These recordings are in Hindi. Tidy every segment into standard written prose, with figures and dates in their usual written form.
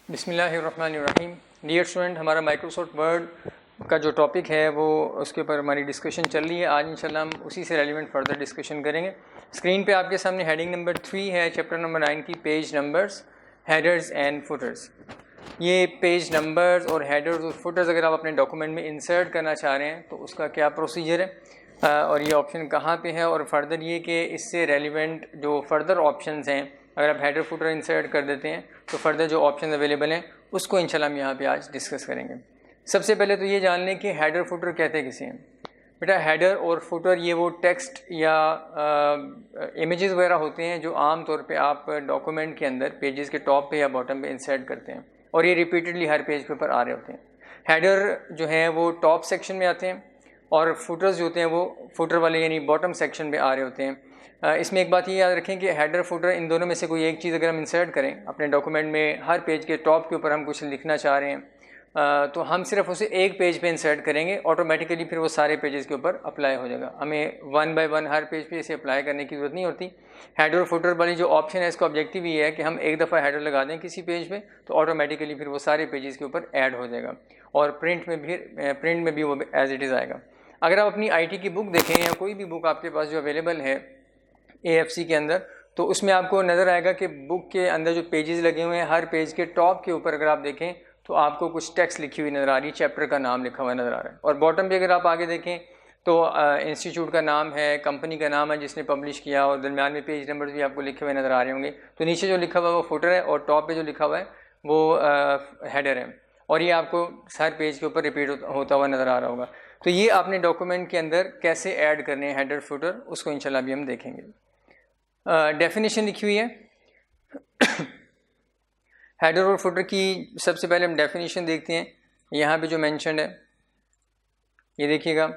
बिस्मिल्लाहिर्रहमानिर्रहीम। डियर स्टूडेंट, हमारा माइक्रोसॉफ्ट वर्ड का जो टॉपिक है वो उसके ऊपर हमारी डिस्कशन चल रही है। आज इंशाल्लाह हम उसी से रेलिवेंट फर्दर डिस्कशन करेंगे। स्क्रीन पे आपके सामने हेडिंग नंबर 3 है, चैप्टर नंबर 9 की page numbers, headers and putters. ये पेज नंबर्स और हेडर्स और फुटर्स अगर आप अपने डॉक्यूमेंट में इंसर्ट करना चाह रहे हैं तो उसका क्या प्रोसीजर है और ये ऑप्शन कहाँ पे है, और फर्दर ये कि इससे रेलिवेंट जो फर्दर ऑप्शंस हैं, अगर आप हेडर फुटर इंसर्ट कर देते हैं तो फर्दर जो ऑप्शन अवेलेबल हैं उसको इंशाल्लाह हम यहाँ पे आज डिस्कस करेंगे। सबसे पहले तो ये जान लें कि हेडर फुटर कहते किसे हैं। बेटा, हेडर और फुटर ये वो टेक्स्ट या इमेजेस वगैरह होते हैं जो आम तौर पे आप डॉक्यूमेंट के अंदर पेजेस के टॉप पे या बॉटम पे इंसर्ट करते हैं और ये रिपीटेडली हर पेज के ऊपर आ रहे होते हैं। हेडर जो हैं वो टॉप सेक्शन में आते हैं और फुटर्स जो होते हैं वो फुटर वाले यानी बॉटम सेक्शन में आ रहे होते हैं। इसमें एक बात ये याद रखें कि हेडर फुटर इन दोनों में से कोई एक चीज़ अगर हम इंसर्ट करें अपने डॉक्यूमेंट में, हर पेज के टॉप के ऊपर हम कुछ लिखना चाह रहे हैं तो हम सिर्फ उसे एक पेज पे इंसर्ट करेंगे, ऑटोमेटिकली फिर वो सारे पेजेस के ऊपर अप्लाई हो जाएगा। हमें one by one her page पे इसे अप्लाई करने की ज़रूरत नहीं होती। हेडर और फुटर वाली जो ऑप्शन है इसका ऑब्जेक्टिव ये है कि हम एक दफ़ा हेडर लगा दें किसी पेज पे तो ऑटोमेटिकली फिर वो सारे पेजेस के ऊपर ऐड हो जाएगा और प्रिंट में भी वो एज इट इज़ आएगा। अगर आप अपनी IT की बुक देखें या कोई भी बुक आपके पास जो अवेलेबल है AFC के अंदर, तो उसमें आपको नज़र आएगा कि बुक के अंदर जो पेजेस लगे हुए हैं हर पेज के टॉप के ऊपर अगर आप देखें तो आपको कुछ टेक्स्ट लिखी हुई नज़र आ रही है, चैप्टर का नाम लिखा हुआ नज़र आ रहा है। और बॉटम पे अगर आप आगे देखें तो इंस्टीट्यूट का नाम है, कंपनी का नाम है जिसने पब्लिश किया, और दरमियान में पेज नंबर्स भी आपको लिखे हुए नज़र आ रहे होंगे। तो नीचे जो लिखा हुआ है वो फुटर है और टॉप पे जो लिखा हुआ है वो हेडर है, और ये आपको हर पेज के ऊपर रिपीट होता हुआ नज़र आ रहा होगा। तो ये आपने डॉक्यूमेंट के अंदर कैसे ऐड करने हैं हेडर फुटर, उसको इंशाल्लाह अभी हम देखेंगे। डेफिनेशन लिखी हुई है हेडर और फुटर की। सबसे पहले हम डेफिनेशन देखते हैं। यहाँ पे जो मेंशन्ड है ये देखिएगा,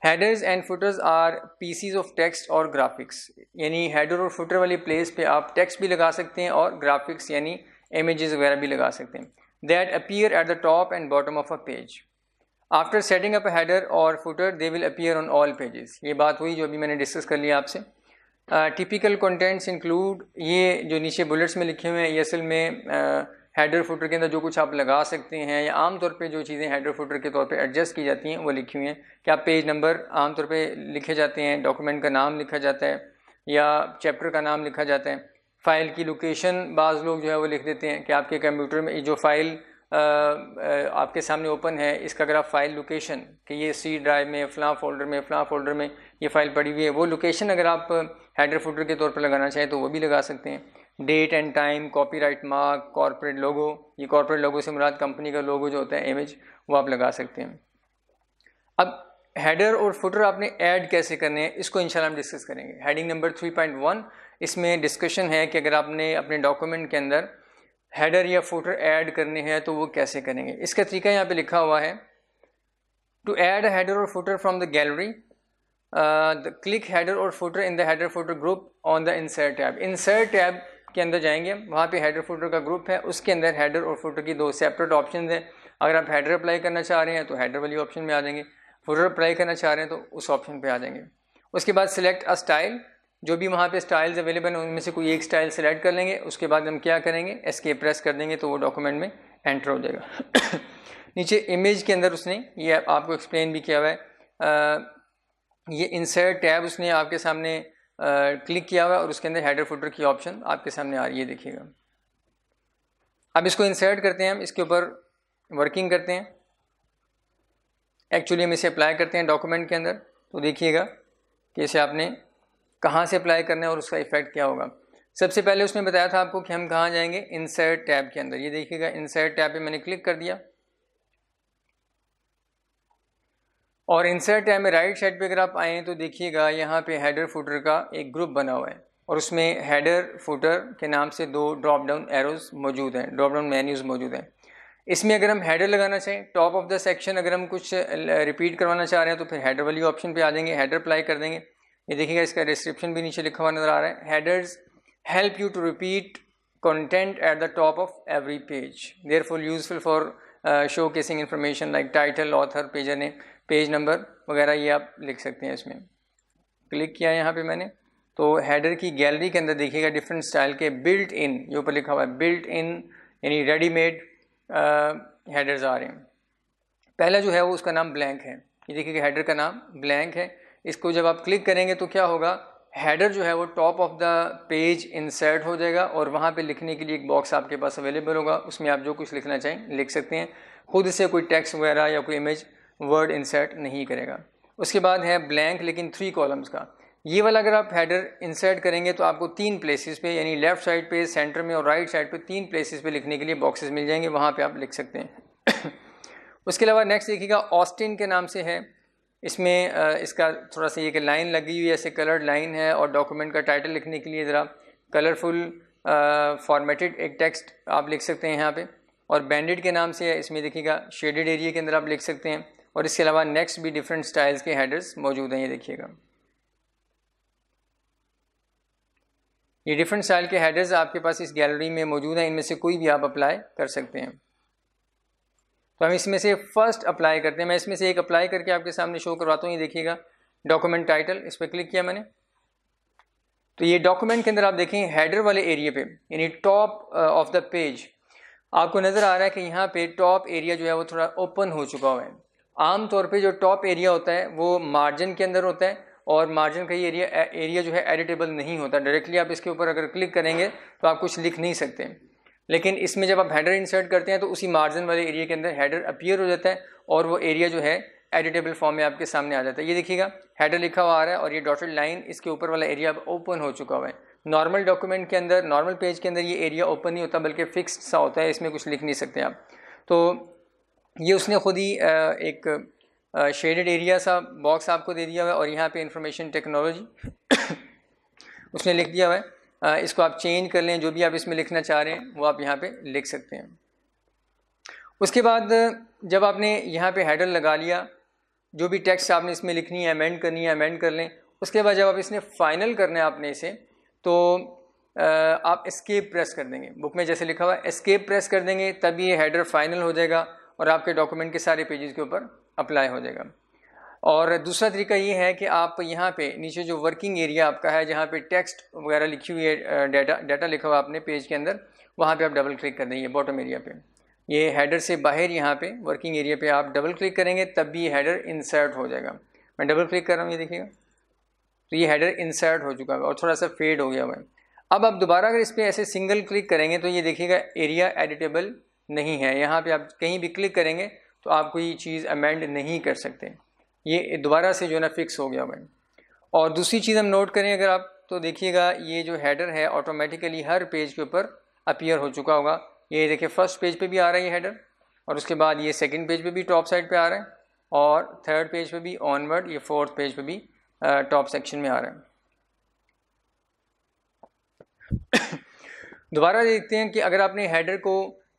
headers and footers are pieces of text और ग्राफिक्स। यानी हेडर और फुटर वाली प्लेस पे आप टेक्स्ट भी लगा सकते हैं और ग्राफिक्स यानी इमेजेस वगैरह भी लगा सकते हैं। That appear at the top and bottom of a page. After setting up a header और footer they will appear on all pages. ये बात हुई जो अभी मैंने डिस्कस कर लिया आपसे। टिपिकल कंटेंट्स इंक्लूड, ये जो नीचे बुलेट्स में लिखे हुए हैं ये असल में हेडर फुटर के अंदर जो कुछ आप लगा सकते हैं या आम तौर पे जो चीज़ें हेडर फुटर के तौर पे एडजस्ट की जाती हैं वो लिखी हुई हैं। क्या पेज नंबर आम तौर पे लिखे जाते हैं, डॉक्यूमेंट का नाम लिखा जाता है या चैप्टर का नाम लिखा जाता है। फ़ाइल की लोकेशन बाज़ लोग जो है वो लिख देते हैं कि आपके कंप्यूटर में जो फ़ाइल आपके सामने ओपन है इसका अगर आप फाइल लोकेशन कि ये C ड्राइव में फ़लाँ फोल्डर में ये फ़ाइल पड़ी हुई है, वो लोकेशन अगर आप हेडर फुटर के तौर पर लगाना चाहें तो वो भी लगा सकते हैं। Date and time, copyright mark, corporate logo, ये कॉर्पोरेट लोगो से मुराद कंपनी का लोगो जो होता है, इमेज, वो आप लगा सकते हैं। अब हेडर और फुटर आपने ऐड कैसे करने हैं इसको इंशाल्लाह हम डिस्कस करेंगे। हेडिंग नंबर 3.1 इसमें डिस्कशन है कि अगर आपने अपने डॉक्यूमेंट के अंदर हेडर या फुटर ऐड करने हैं तो वो कैसे करेंगे। इसका तरीका यहाँ पे लिखा हुआ है, टू ऐड हेडर और footer from the gallery click header और footer in the header footer group on the insert tab. Insert tab के अंदर जाएंगे, वहाँ पे हेडर फुटर का ग्रुप है, उसके अंदर हेडर और फुटर की दो सेपरेट ऑप्शन हैं। अगर आप हेडर अप्लाई करना चाह रहे हैं तो हेडर वाली ऑप्शन में आ जाएंगे, फुटर अप्लाई करना चाह रहे हैं तो उस ऑप्शन पे आ जाएंगे। उसके बाद सिलेक्ट अ स्टाइल, जो भी वहाँ पे स्टाइल्स अवेलेबल हैं उनमें से कोई एक स्टाइल सेलेक्ट कर लेंगे। उसके बाद हम क्या करेंगे, एस्केप प्रेस कर देंगे तो वो डॉक्यूमेंट में एंटर हो जाएगा। नीचे इमेज के अंदर उसने ये आपको एक्सप्लेन भी किया हुआ है, ये इंसर्ट टैब उसने आपके सामने क्लिक किया हुआ है और उसके अंदर हेडर फुटर की ऑप्शन आपके सामने आ रही है, देखिएगा। अब इसको इंसर्ट करते हैं, हम इसके ऊपर वर्किंग करते हैं। एक्चुअली हम इसे अप्लाई करते हैं डॉक्यूमेंट के अंदर, तो देखिएगा कि इसे आपने कहाँ से अप्लाई करना है और उसका इफेक्ट क्या होगा। सबसे पहले उसने बताया था आपको कि हम कहाँ जाएंगे, इंसर्ट टैब के अंदर। ये देखिएगा इंसर्ट टैब पे मैंने क्लिक कर दिया और इंसर्ट टैब में राइट साइड पे अगर आप आएँ तो देखिएगा यहाँ पे हेडर फुटर का एक ग्रुप बना हुआ है और उसमें हेडर फुटर के नाम से दो ड्रॉप डाउन एरोज मौजूद हैं, ड्रॉप डाउन मेन्यूज़ मौजूद हैं। इसमें अगर हम हेडर लगाना चाहें, टॉप ऑफ द सेक्शन अगर हम कुछ रिपीट करवाना चाह रहे हैं तो फिर हेडर वाली ऑप्शन पे आ जाएंगे, हेडर अप्लाई कर देंगे। ये देखिएगा इसका डिस्क्रिप्शन भी नीचे लिखा हुआ नज़र आ रहा है, headers help you to repeat content at the top of every page, therefore useful for showcasing information like title, author, pager name, page number वगैरह, ये आप लिख सकते हैं। इसमें क्लिक किया यहाँ पे मैंने, तो हेडर की गैलरी के अंदर देखिएगा डिफरेंट स्टाइल के बिल्ट इन, ये ऊपर लिखा हुआ है बिल्ट इन यानी रेडीमेड हेडर्स आ रहे हैं। पहला जो है वो उसका नाम ब्लैंक है, ये देखिए कि हेडर का नाम ब्लैंक है। इसको जब आप क्लिक करेंगे तो क्या होगा, हेडर जो है वो top of the page insert हो जाएगा और वहाँ पे लिखने के लिए एक बॉक्स आपके पास अवेलेबल होगा, उसमें आप जो कुछ लिखना चाहें लिख सकते हैं। खुद से कोई टेक्स्ट वगैरह या कोई इमेज वर्ड इंसर्ट नहीं करेगा। उसके बाद है ब्लैंक लेकिन 3 कॉलम्स का। ये वाला अगर आप हेडर इंसर्ट करेंगे तो आपको 3 प्लेसेस पे, यानी लेफ्ट साइड पे, सेंटर में और राइट साइड पे 3 प्लेसेस पे लिखने के लिए बॉक्सेस मिल जाएंगे, वहाँ पे आप लिख सकते हैं। उसके अलावा नेक्स्ट देखिएगा ऑस्टिन के नाम से है। इसमें इसका थोड़ा सा ये कि लाइन लगी हुई है, ऐसे कलर्ड लाइन है, और डॉक्यूमेंट का टाइटल लिखने के लिए ज़रा कलरफुल फॉर्मेटेड एक टेक्स्ट आप लिख सकते हैं यहाँ पे। और बैंडेड के नाम से है, इसमें देखिएगा शेडेड एरिया के अंदर आप लिख सकते हैं। और इसके अलावा नेक्स्ट भी डिफरेंट स्टाइल्स के हेडर्स मौजूद हैं, ये देखिएगा ये डिफरेंट स्टाइल के हेडर्स आपके पास इस गैलरी में मौजूद हैं, इनमें से कोई भी आप अप्लाई कर सकते हैं। तो हम इसमें से फर्स्ट अप्लाई करते हैं। मैं इसमें से एक अप्लाई करके आपके सामने शो करवाता हूँ। ये देखिएगा डॉक्यूमेंट टाइटल, इस पर क्लिक किया मैंने तो ये डॉक्यूमेंट के अंदर आप देखें हेडर वाले एरिया पे, यानी टॉप ऑफ द पेज आपको नज़र आ रहा है कि यहाँ पे टॉप एरिया जो है वो थोड़ा ओपन हो चुका हुआ है। आम तौर पे जो टॉप एरिया होता है वो मार्जिन के अंदर होता है, और मार्जिन का ये एरिया जो है एडिटेबल नहीं होता। डायरेक्टली आप इसके ऊपर अगर क्लिक करेंगे तो आप कुछ लिख नहीं सकते, लेकिन इसमें जब आप हेडर इंसर्ट करते हैं तो उसी मार्जिन वाले एरिया के अंदर हेडर अपीयर हो जाता है और वो एरिया जो है एडिटेबल फॉर्म में आपके सामने आ जाता है। ये देखिएगा हेडर लिखा हुआ आ रहा है और ये डॉटेड लाइन इसके ऊपर वाला एरिया अब ओपन हो चुका हुआ है। नॉर्मल डॉक्यूमेंट के अंदर, नॉर्मल पेज के अंदर ये एरिया ओपन नहीं होता बल्कि फिक्स्ड सा होता है, इसमें कुछ लिख नहीं सकते आप। तो ये उसने खुद ही एक शेडेड एरिया सा बॉक्स आपको दे दिया हुआ है और यहाँ पे इंफॉर्मेशन टेक्नोलॉजी उसने लिख दिया हुआ है। इसको आप चेंज कर लें, जो भी आप इसमें लिखना चाह रहे हैं वो आप यहाँ पे लिख सकते हैं। उसके बाद जब आपने यहाँ पे हेडर लगा लिया, जो भी टेक्स्ट आपने इसमें लिखनी है, अमेंड करनी है, अमेंड कर लें। उसके बाद जब आप इसने फाइनल करना है आपने इसे, तो आप एस्केप प्रेस कर देंगे। बुक में जैसे लिखा हुआ है एस्केप प्रेस कर देंगे, तभी ये हेडर फाइनल हो जाएगा और आपके डॉक्यूमेंट के सारे पेजेस के ऊपर अप्लाई हो जाएगा। और दूसरा तरीका ये है कि आप यहाँ पे नीचे जो वर्किंग एरिया आपका है, जहाँ पे टेक्स्ट वगैरह लिखी हुई है, डाटा लिखा हुआ आपने पेज के अंदर, वहाँ पे आप डबल क्लिक कर देंगे बॉटम एरिया पे। ये हेडर से बाहर यहाँ पे वर्किंग एरिया पे आप डबल क्लिक करेंगे तब भी ये हेडर इंसर्ट हो जाएगा। मैं डबल क्लिक कर रहा हूँ, ये देखिएगा तो ये हेडर इंसर्ट हो चुका है और थोड़ा सा फेड हो गया हुआ है। अब आप दोबारा अगर इस पर ऐसे सिंगल क्लिक करेंगे तो ये देखिएगा एरिया एडिटेबल नहीं है। यहाँ पे आप कहीं भी क्लिक करेंगे तो आप कोई चीज़ अमेंड नहीं कर सकते, ये दोबारा से जो है ना फिक्स हो गया हुआ है। और दूसरी चीज़ हम नोट करें अगर आप, तो देखिएगा ये जो हेडर है ऑटोमेटिकली हर पेज के ऊपर अपीयर हो चुका होगा। ये देखिए फर्स्ट पेज पे भी आ रहा है ये हेडर, और उसके बाद ये सेकंड पेज पे भी टॉप साइड पे आ रहा है, और थर्ड पेज पे भी ऑनवर्ड, ये फोर्थ पेज पे भी टॉप सेक्शन में आ रहा है। दोबारा देखते हैं कि अगर आपने हेडर को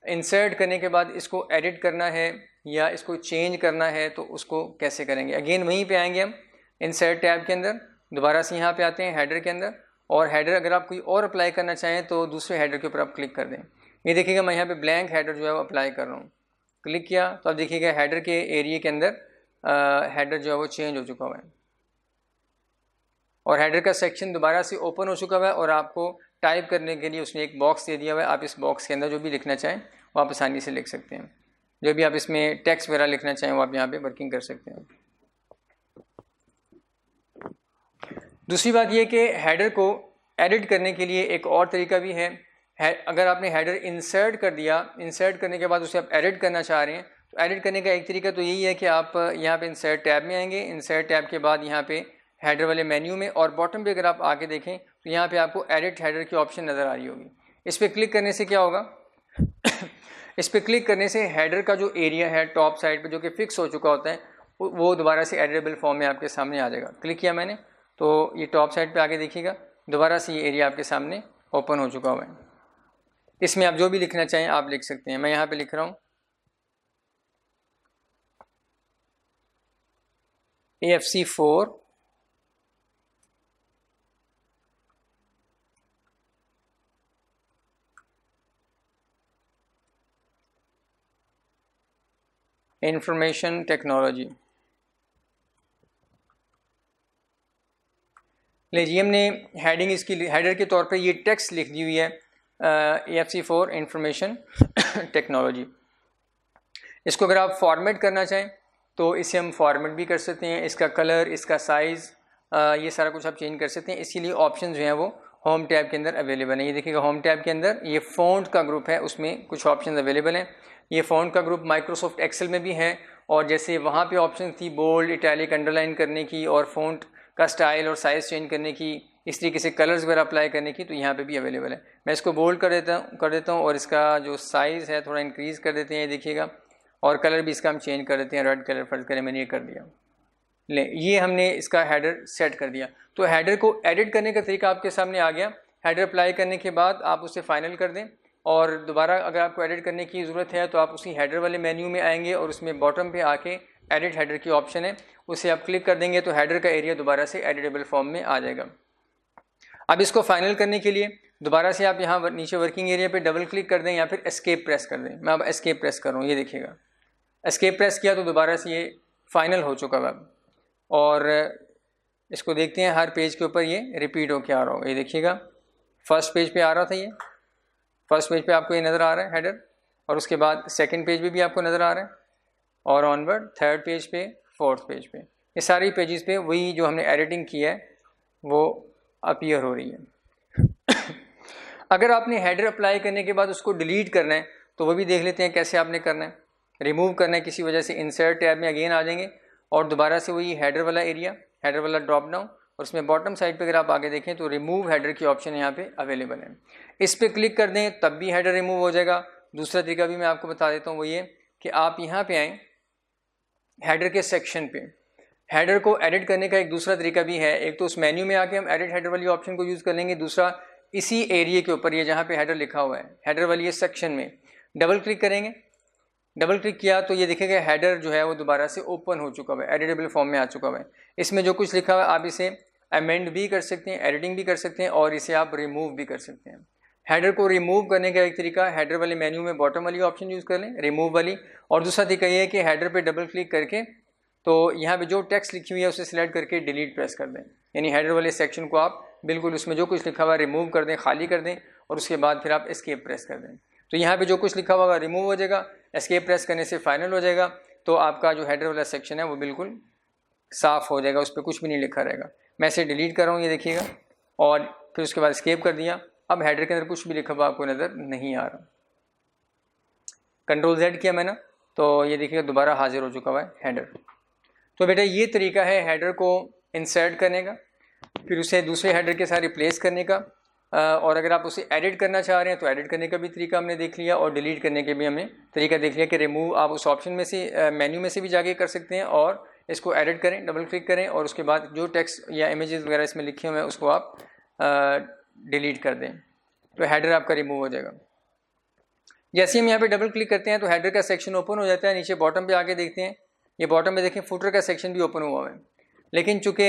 इंसर्ट करने के बाद इसको एडिट करना है या इसको चेंज करना है तो उसको कैसे करेंगे। अगेन वहीं पे आएंगे हम इंसर्ट टैब के अंदर, दोबारा से यहाँ पे आते हैं हेडर के अंदर, और हेडर अगर आप कोई और अप्लाई करना चाहें तो दूसरे हेडर के ऊपर आप क्लिक कर दें। ये देखिएगा मैं यहाँ पे ब्लैंक हेडर जो है वो अप्लाई कर रहा हूँ, क्लिक किया तो अब देखिएगा हेडर के एरिया के अंदर हेडर जो है वो चेंज हो चुका हुआ है और हेडर का सेक्शन दोबारा से ओपन हो चुका हुआ है, और आपको टाइप करने के लिए उसने एक बॉक्स दे दिया हुआ है। आप इस बॉक्स के अंदर जो भी लिखना चाहें वो आप आसानी से लिख सकते हैं। जो भी आप इसमें टेक्स्ट वगैरह लिखना चाहें वो आप यहाँ पे वर्किंग कर सकते हैं। दूसरी बात यह कि हेडर को एडिट करने के लिए एक और तरीका भी है। अगर आपने हेडर इंसर्ट कर दिया, इंसर्ट करने के बाद उसे आप एडिट करना चाह रहे हैं तो एडिट करने का एक तरीका तो यही है कि आप यहाँ पे इंसर्ट टैब में आएंगे। इंसर्ट टैब के बाद यहाँ पे हेडर वाले मेन्यू में, और बॉटम पे अगर आप आके देखें तो यहाँ पे आपको एडिट हेडर की ऑप्शन नज़र आ रही होगी। इस पर क्लिक करने से क्या होगा इस पर क्लिक करने से हेडर का जो एरिया है टॉप साइड पे जो कि फिक्स हो चुका होता है वो दोबारा से एडिटेबल फॉर्म में आपके सामने आ जाएगा। क्लिक किया मैंने तो ये टॉप साइड पे आके देखिएगा दोबारा से ये एरिया आपके सामने ओपन हो चुका हुआ है। इसमें आप जो भी लिखना चाहें आप लिख सकते हैं। मैं यहाँ पे लिख रहा हूँ AFC 4 इंफॉर्मेशन टेक्नोलॉजी। लीजिए हमने हेडिंग इसकी हेडर के तौर पे ये टेक्स्ट लिख दी हुई है AFC4 इंफॉर्मेशन टेक्नोलॉजी। इसको अगर आप फॉर्मेट करना चाहें तो इसे हम फॉर्मेट भी कर सकते हैं, इसका कलर, इसका साइज़, ये सारा कुछ आप चेंज कर सकते हैं। इसके लिए ऑप्शन जो हैं वो होम टैब के अंदर अवेलेबल है। ये देखिएगा होम टैब के अंदर ये फ़ॉन्ट का ग्रुप है, उसमें कुछ ऑप्शन अवेलेबल हैं। ये फ़ॉन्ट का ग्रुप माइक्रोसॉफ्ट एक्सेल में भी है, और जैसे वहाँ पे ऑप्शन थी बोल्ड, इटैलिक, अंडरलाइन करने की और फ़ॉन्ट का स्टाइल और साइज़ चेंज करने की, इस तरीके से कलर्स वगैरह अप्लाई करने की, तो यहाँ पे भी अवेलेबल है। मैं इसको बोल्ड कर देता हूँ और इसका जो साइज़ है थोड़ा इंक्रीज़ कर देते हैं, देखिएगा, और कलर भी इसका हम चेंज कर देते हैं, रेड कलर फर्ज करें, मैंने ये कर दिया। ले, ये हमने इसका हेडर सेट कर दिया। तो हेडर को एडिट करने का तरीका आपके सामने आ गया। हेडर अप्लाई करने के बाद आप उसे फाइनल कर दें, और दोबारा अगर आपको एडिट करने की ज़रूरत है तो आप उसी हेडर वाले मेन्यू में आएंगे और उसमें बॉटम पे आके एडिट हेडर की ऑप्शन है, उसे आप क्लिक कर देंगे तो हेडर का एरिया दोबारा से एडिटेबल फॉर्म में आ जाएगा। अब इसको फाइनल करने के लिए दोबारा से आप यहाँ नीचे वर्किंग एरिया पे डबल क्लिक कर दें या फिर एस्केप प्रेस कर दें। मैं अब एस्केप प्रेस कर रहा हूँ, ये देखिएगा एस्केप प्रेस किया तो दोबारा से ये फाइनल हो चुका है। और इसको देखते हैं, हर पेज के ऊपर ये रिपीट होकर आ रहा होगा। ये देखिएगा फर्स्ट पेज पे आ रहा था, ये फर्स्ट पेज पे आपको ये नज़र आ रहा है हेडर, और उसके बाद सेकंड पेज पे भी आपको नज़र आ रहा है, और ऑनवर्ड थर्ड पेज पे, फोर्थ पेज पे, ये सारी पेजेस पे वही जो हमने एडिटिंग की है वो अपीयर हो रही है। अगर आपने हेडर अप्लाई करने के बाद उसको डिलीट करना है तो वो भी देख लेते हैं कैसे आपने करना है। रिमूव करना है किसी वजह से, इंसर्ट टैब में अगेन आ जाएंगे और दोबारा से वही हेडर वाला एरिया, हेडर वाला ड्रॉप डाउन, और उसमें बॉटम साइड पे अगर आप आगे देखें तो रिमूव हेडर की ऑप्शन यहाँ पे अवेलेबल है। इस पर क्लिक कर दें तब भी हेडर रिमूव हो जाएगा। दूसरा तरीका भी मैं आपको बता देता हूँ, वो ये कि आप यहाँ पे आएँ हेडर के सेक्शन पे। हेडर को एडिट करने का एक दूसरा तरीका भी है, एक तो उस मेन्यू में आके हम एडिट हेडर वाली ऑप्शन को यूज़ कर लेंगे, दूसरा इसी एरिया के ऊपर ये जहाँ पे हेडर लिखा हुआ है, हेडर वाली ये सेक्शन में डबल क्लिक करेंगे। डबल क्लिक किया तो ये दिखेगा हेडर जो है वो दोबारा से ओपन हो चुका है, एडिटेबल फॉर्म में आ चुका है। इसमें जो कुछ लिखा हुआ है आप इसे अमेंड भी कर सकते हैं, एडिटिंग भी कर सकते हैं, और इसे आप रिमूव भी कर सकते हैं। हेडर को रिमूव करने का एक तरीका, हेडर वाले मेन्यू में बॉटम वाली ऑप्शन यूज़ कर लें, रिमूव वाली, और दूसरा तरीका ये है कि हेडर पे डबल क्लिक करके तो यहाँ पे जो टेक्स्ट लिखी हुई है उसे सिलेक्ट करके डिलीट प्रेस कर दें, यानी हेडर वाले सेक्शन को आप बिल्कुल उसमें जो कुछ लिखा हुआ रिमूव कर दें, खाली कर दें, और उसके बाद फिर आप एस्केप प्रेस कर दें। तो यहाँ पे जो कुछ लिखा हुआ रिमूव हो जाएगा, एस्केप प्रेस करने से फाइनल हो जाएगा, तो आपका जो हेडर वाला सेक्शन है वो बिल्कुल साफ़ हो जाएगा, उस पर कुछ भी नहीं लिखा रहेगा। मैं इसे डिलीट कर रहा हूँ, ये देखिएगा, और फिर उसके बाद एस्केप कर दिया। अब हेडर के अंदर कुछ भी लिखा हुआ आपको नज़र नहीं आ रहा। कंट्रोल Z किया मैंने तो ये देखिएगा दोबारा हाजिर हो चुका हुआ है हेडर। तो बेटा ये तरीका है हेडर को इंसर्ट करने का, फिर उसे दूसरे हेडर के साथ रिप्लेस करने का, और अगर आप उसे एडिट करना चाह रहे हैं तो एडिट करने का भी तरीका हमने देख लिया, और डिलीट करने के भी हमने तरीका देख लिया कि रिमूव आप उस ऑप्शन में से मेन्यू में से भी जाके कर सकते हैं, और इसको एडिट करें, डबल क्लिक करें, और उसके बाद जो टेक्स्ट या इमेजेस वगैरह इसमें लिखे हुए हैं उसको आप डिलीट कर दें, तो हेडर आपका रिमूव हो जाएगा। जैसे हम यहाँ पे डबल क्लिक करते हैं तो हेडर का सेक्शन ओपन हो जाता है। नीचे बॉटम पे आके देखते हैं, ये बॉटम में देखें फुटर का सेक्शन भी ओपन हुआ है, लेकिन चूँकि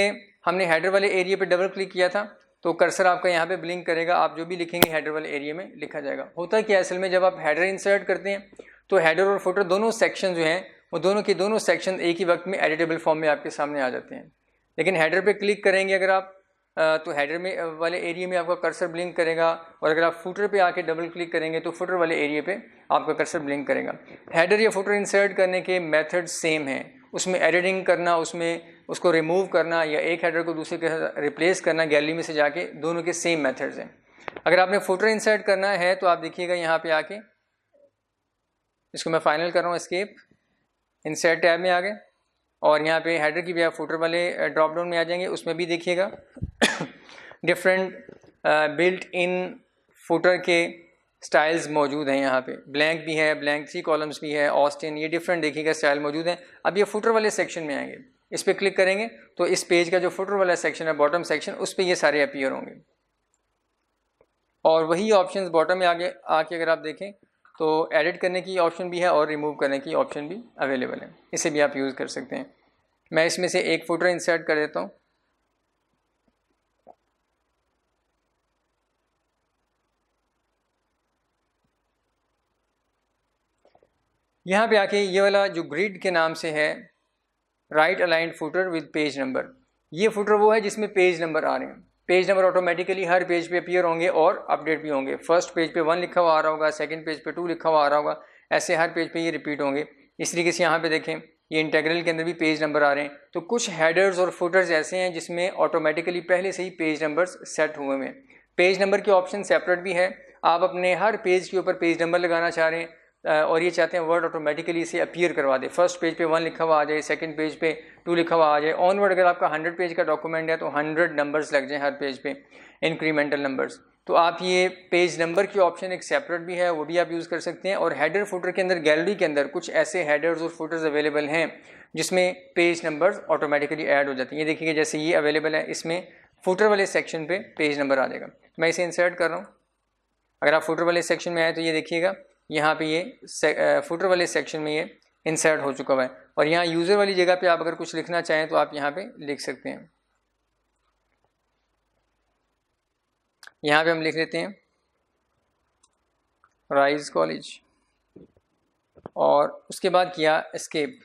हमने हेडर वाले एरिया पे डबल क्लिक किया था तो कर्सर आपका यहाँ पे ब्लिंक करेगा, आप जो भी लिखेंगे हेडर वाले एरिया में लिखा जाएगा। होता क्या है असल में, जब आप हेडर इंसर्ट करते हैं तो हेडर और फुटर दोनों सेक्शन जो हैं वो दोनों के दोनों सेक्शन एक ही वक्त में एडिटेबल फॉर्म में आपके सामने आ जाते हैं। लेकिन हेडर पे क्लिक करेंगे अगर आप तो हेडर में वाले एरिया में आपका कर्सर ब्लिंक करेगा, और अगर आप फुटर पे आके डबल क्लिक करेंगे तो फुटर वाले एरिया पे आपका कर्सर ब्लिंक करेगा। हेडर या फुटर इंसर्ट करने के मेथड सेम हैं, उसमें एडिटिंग करना, उसमें उसको रिमूव करना या एक हेडर को दूसरे के साथ रिप्लेस करना गैलरी में से जाके, दोनों के सेम मेथड्स हैं। अगर आपने फुटर इंसर्ट करना है तो आप देखिएगा यहाँ पे आके, इसको मैं फाइनल कर रहा हूँ, एस्केप, इंसर्ट टैब में आ गए, और यहाँ पे हेडर की भी आप फुटर वाले ड्रॉप डाउन में आ जाएंगे, उसमें भी देखिएगा डिफरेंट बिल्ट इन फुटर के स्टाइल्स मौजूद हैं। यहाँ पे ब्लैंक भी है, ब्लैंक 3 कॉलम्स भी है, ऑस्टिन, ये डिफरेंट देखिएगा स्टाइल मौजूद हैं। अब ये फुटर वाले सेक्शन में आएंगे, इस पर क्लिक करेंगे तो इस पेज का जो फुटर वाला सेक्शन है, बॉटम सेक्शन, उस पर ये सारे अपीयर होंगे, और वही ऑप्शंस बॉटम में आगे आके अगर आप देखें तो एडिट करने की ऑप्शन भी है और रिमूव करने की ऑप्शन भी अवेलेबल है, इसे भी आप यूज़ कर सकते हैं। मैं इसमें से एक फुटर इंसर्ट कर देता हूँ। यहाँ पे आके ये वाला जो ग्रिड के नाम से है, right aligned footer with page number, ये फुटर वो है जिसमें पेज नंबर आ रहे हैं। पेज नंबर ऑटोमेटिकली हर पेज पे अपीयर होंगे और अपडेट भी होंगे। फर्स्ट पेज पे 1 लिखा हुआ आ रहा होगा, सेकंड पेज पे 2 लिखा हुआ आ रहा होगा, ऐसे हर पेज पे ये रिपीट होंगे। इस तरीके से यहाँ पे देखें ये इंटीग्रल के अंदर भी पेज नंबर आ रहे हैं। तो कुछ हेडर्स और फुटर्स ऐसे हैं जिसमें ऑटोमेटिकली पहले से ही पेज नंबर्स सेट हुए हैं। पेज नंबर के ऑप्शन सेपरेट भी है, आप अपने हर पेज के ऊपर पेज नंबर लगाना चाह रहे हैं और ये चाहते हैं वर्ड ऑटोमेटिकली इसे अपीयर करवा दे। फर्स्ट पेज पे 1 लिखा हुआ आ जाए, सेकंड पेज पे 2 लिखा हुआ आ जाए, ऑनवर्ड अगर आपका 100 पेज का डॉक्यूमेंट है तो 100 नंबर्स लग जाएं हर पेज पे, इंक्रीमेंटल नंबर्स। तो आप ये पेज नंबर की ऑप्शन एक सेपरेट भी है, वो भी आप यूज़ कर सकते हैं। और हेडर फुटर के अंदर गैलरी के अंदर कुछ ऐसे हेडर्स और फुटर्स अवेलेबल हैं जिसमें पेज नंबर्स ऑटोमेटिकली ऐड हो जाती हैं। ये देखिएगा जैसे ये अवेलेबल है, इसमें फुटर वाले सेक्शन पे पेज नंबर आ जाएगा। मैं इसे इंसर्ट कर रहा हूँ। अगर आप फुटर वाले सेक्शन में आए तो ये देखिएगा यहाँ पे ये फुटर वाले सेक्शन में ये इंसर्ट हो चुका हुआ है। और यहाँ यूज़र वाली जगह पे आप अगर कुछ लिखना चाहें तो आप यहाँ पे लिख सकते हैं। यहाँ पे हम लिख लेते हैं राइज कॉलेज और उसके बाद किया एस्केप।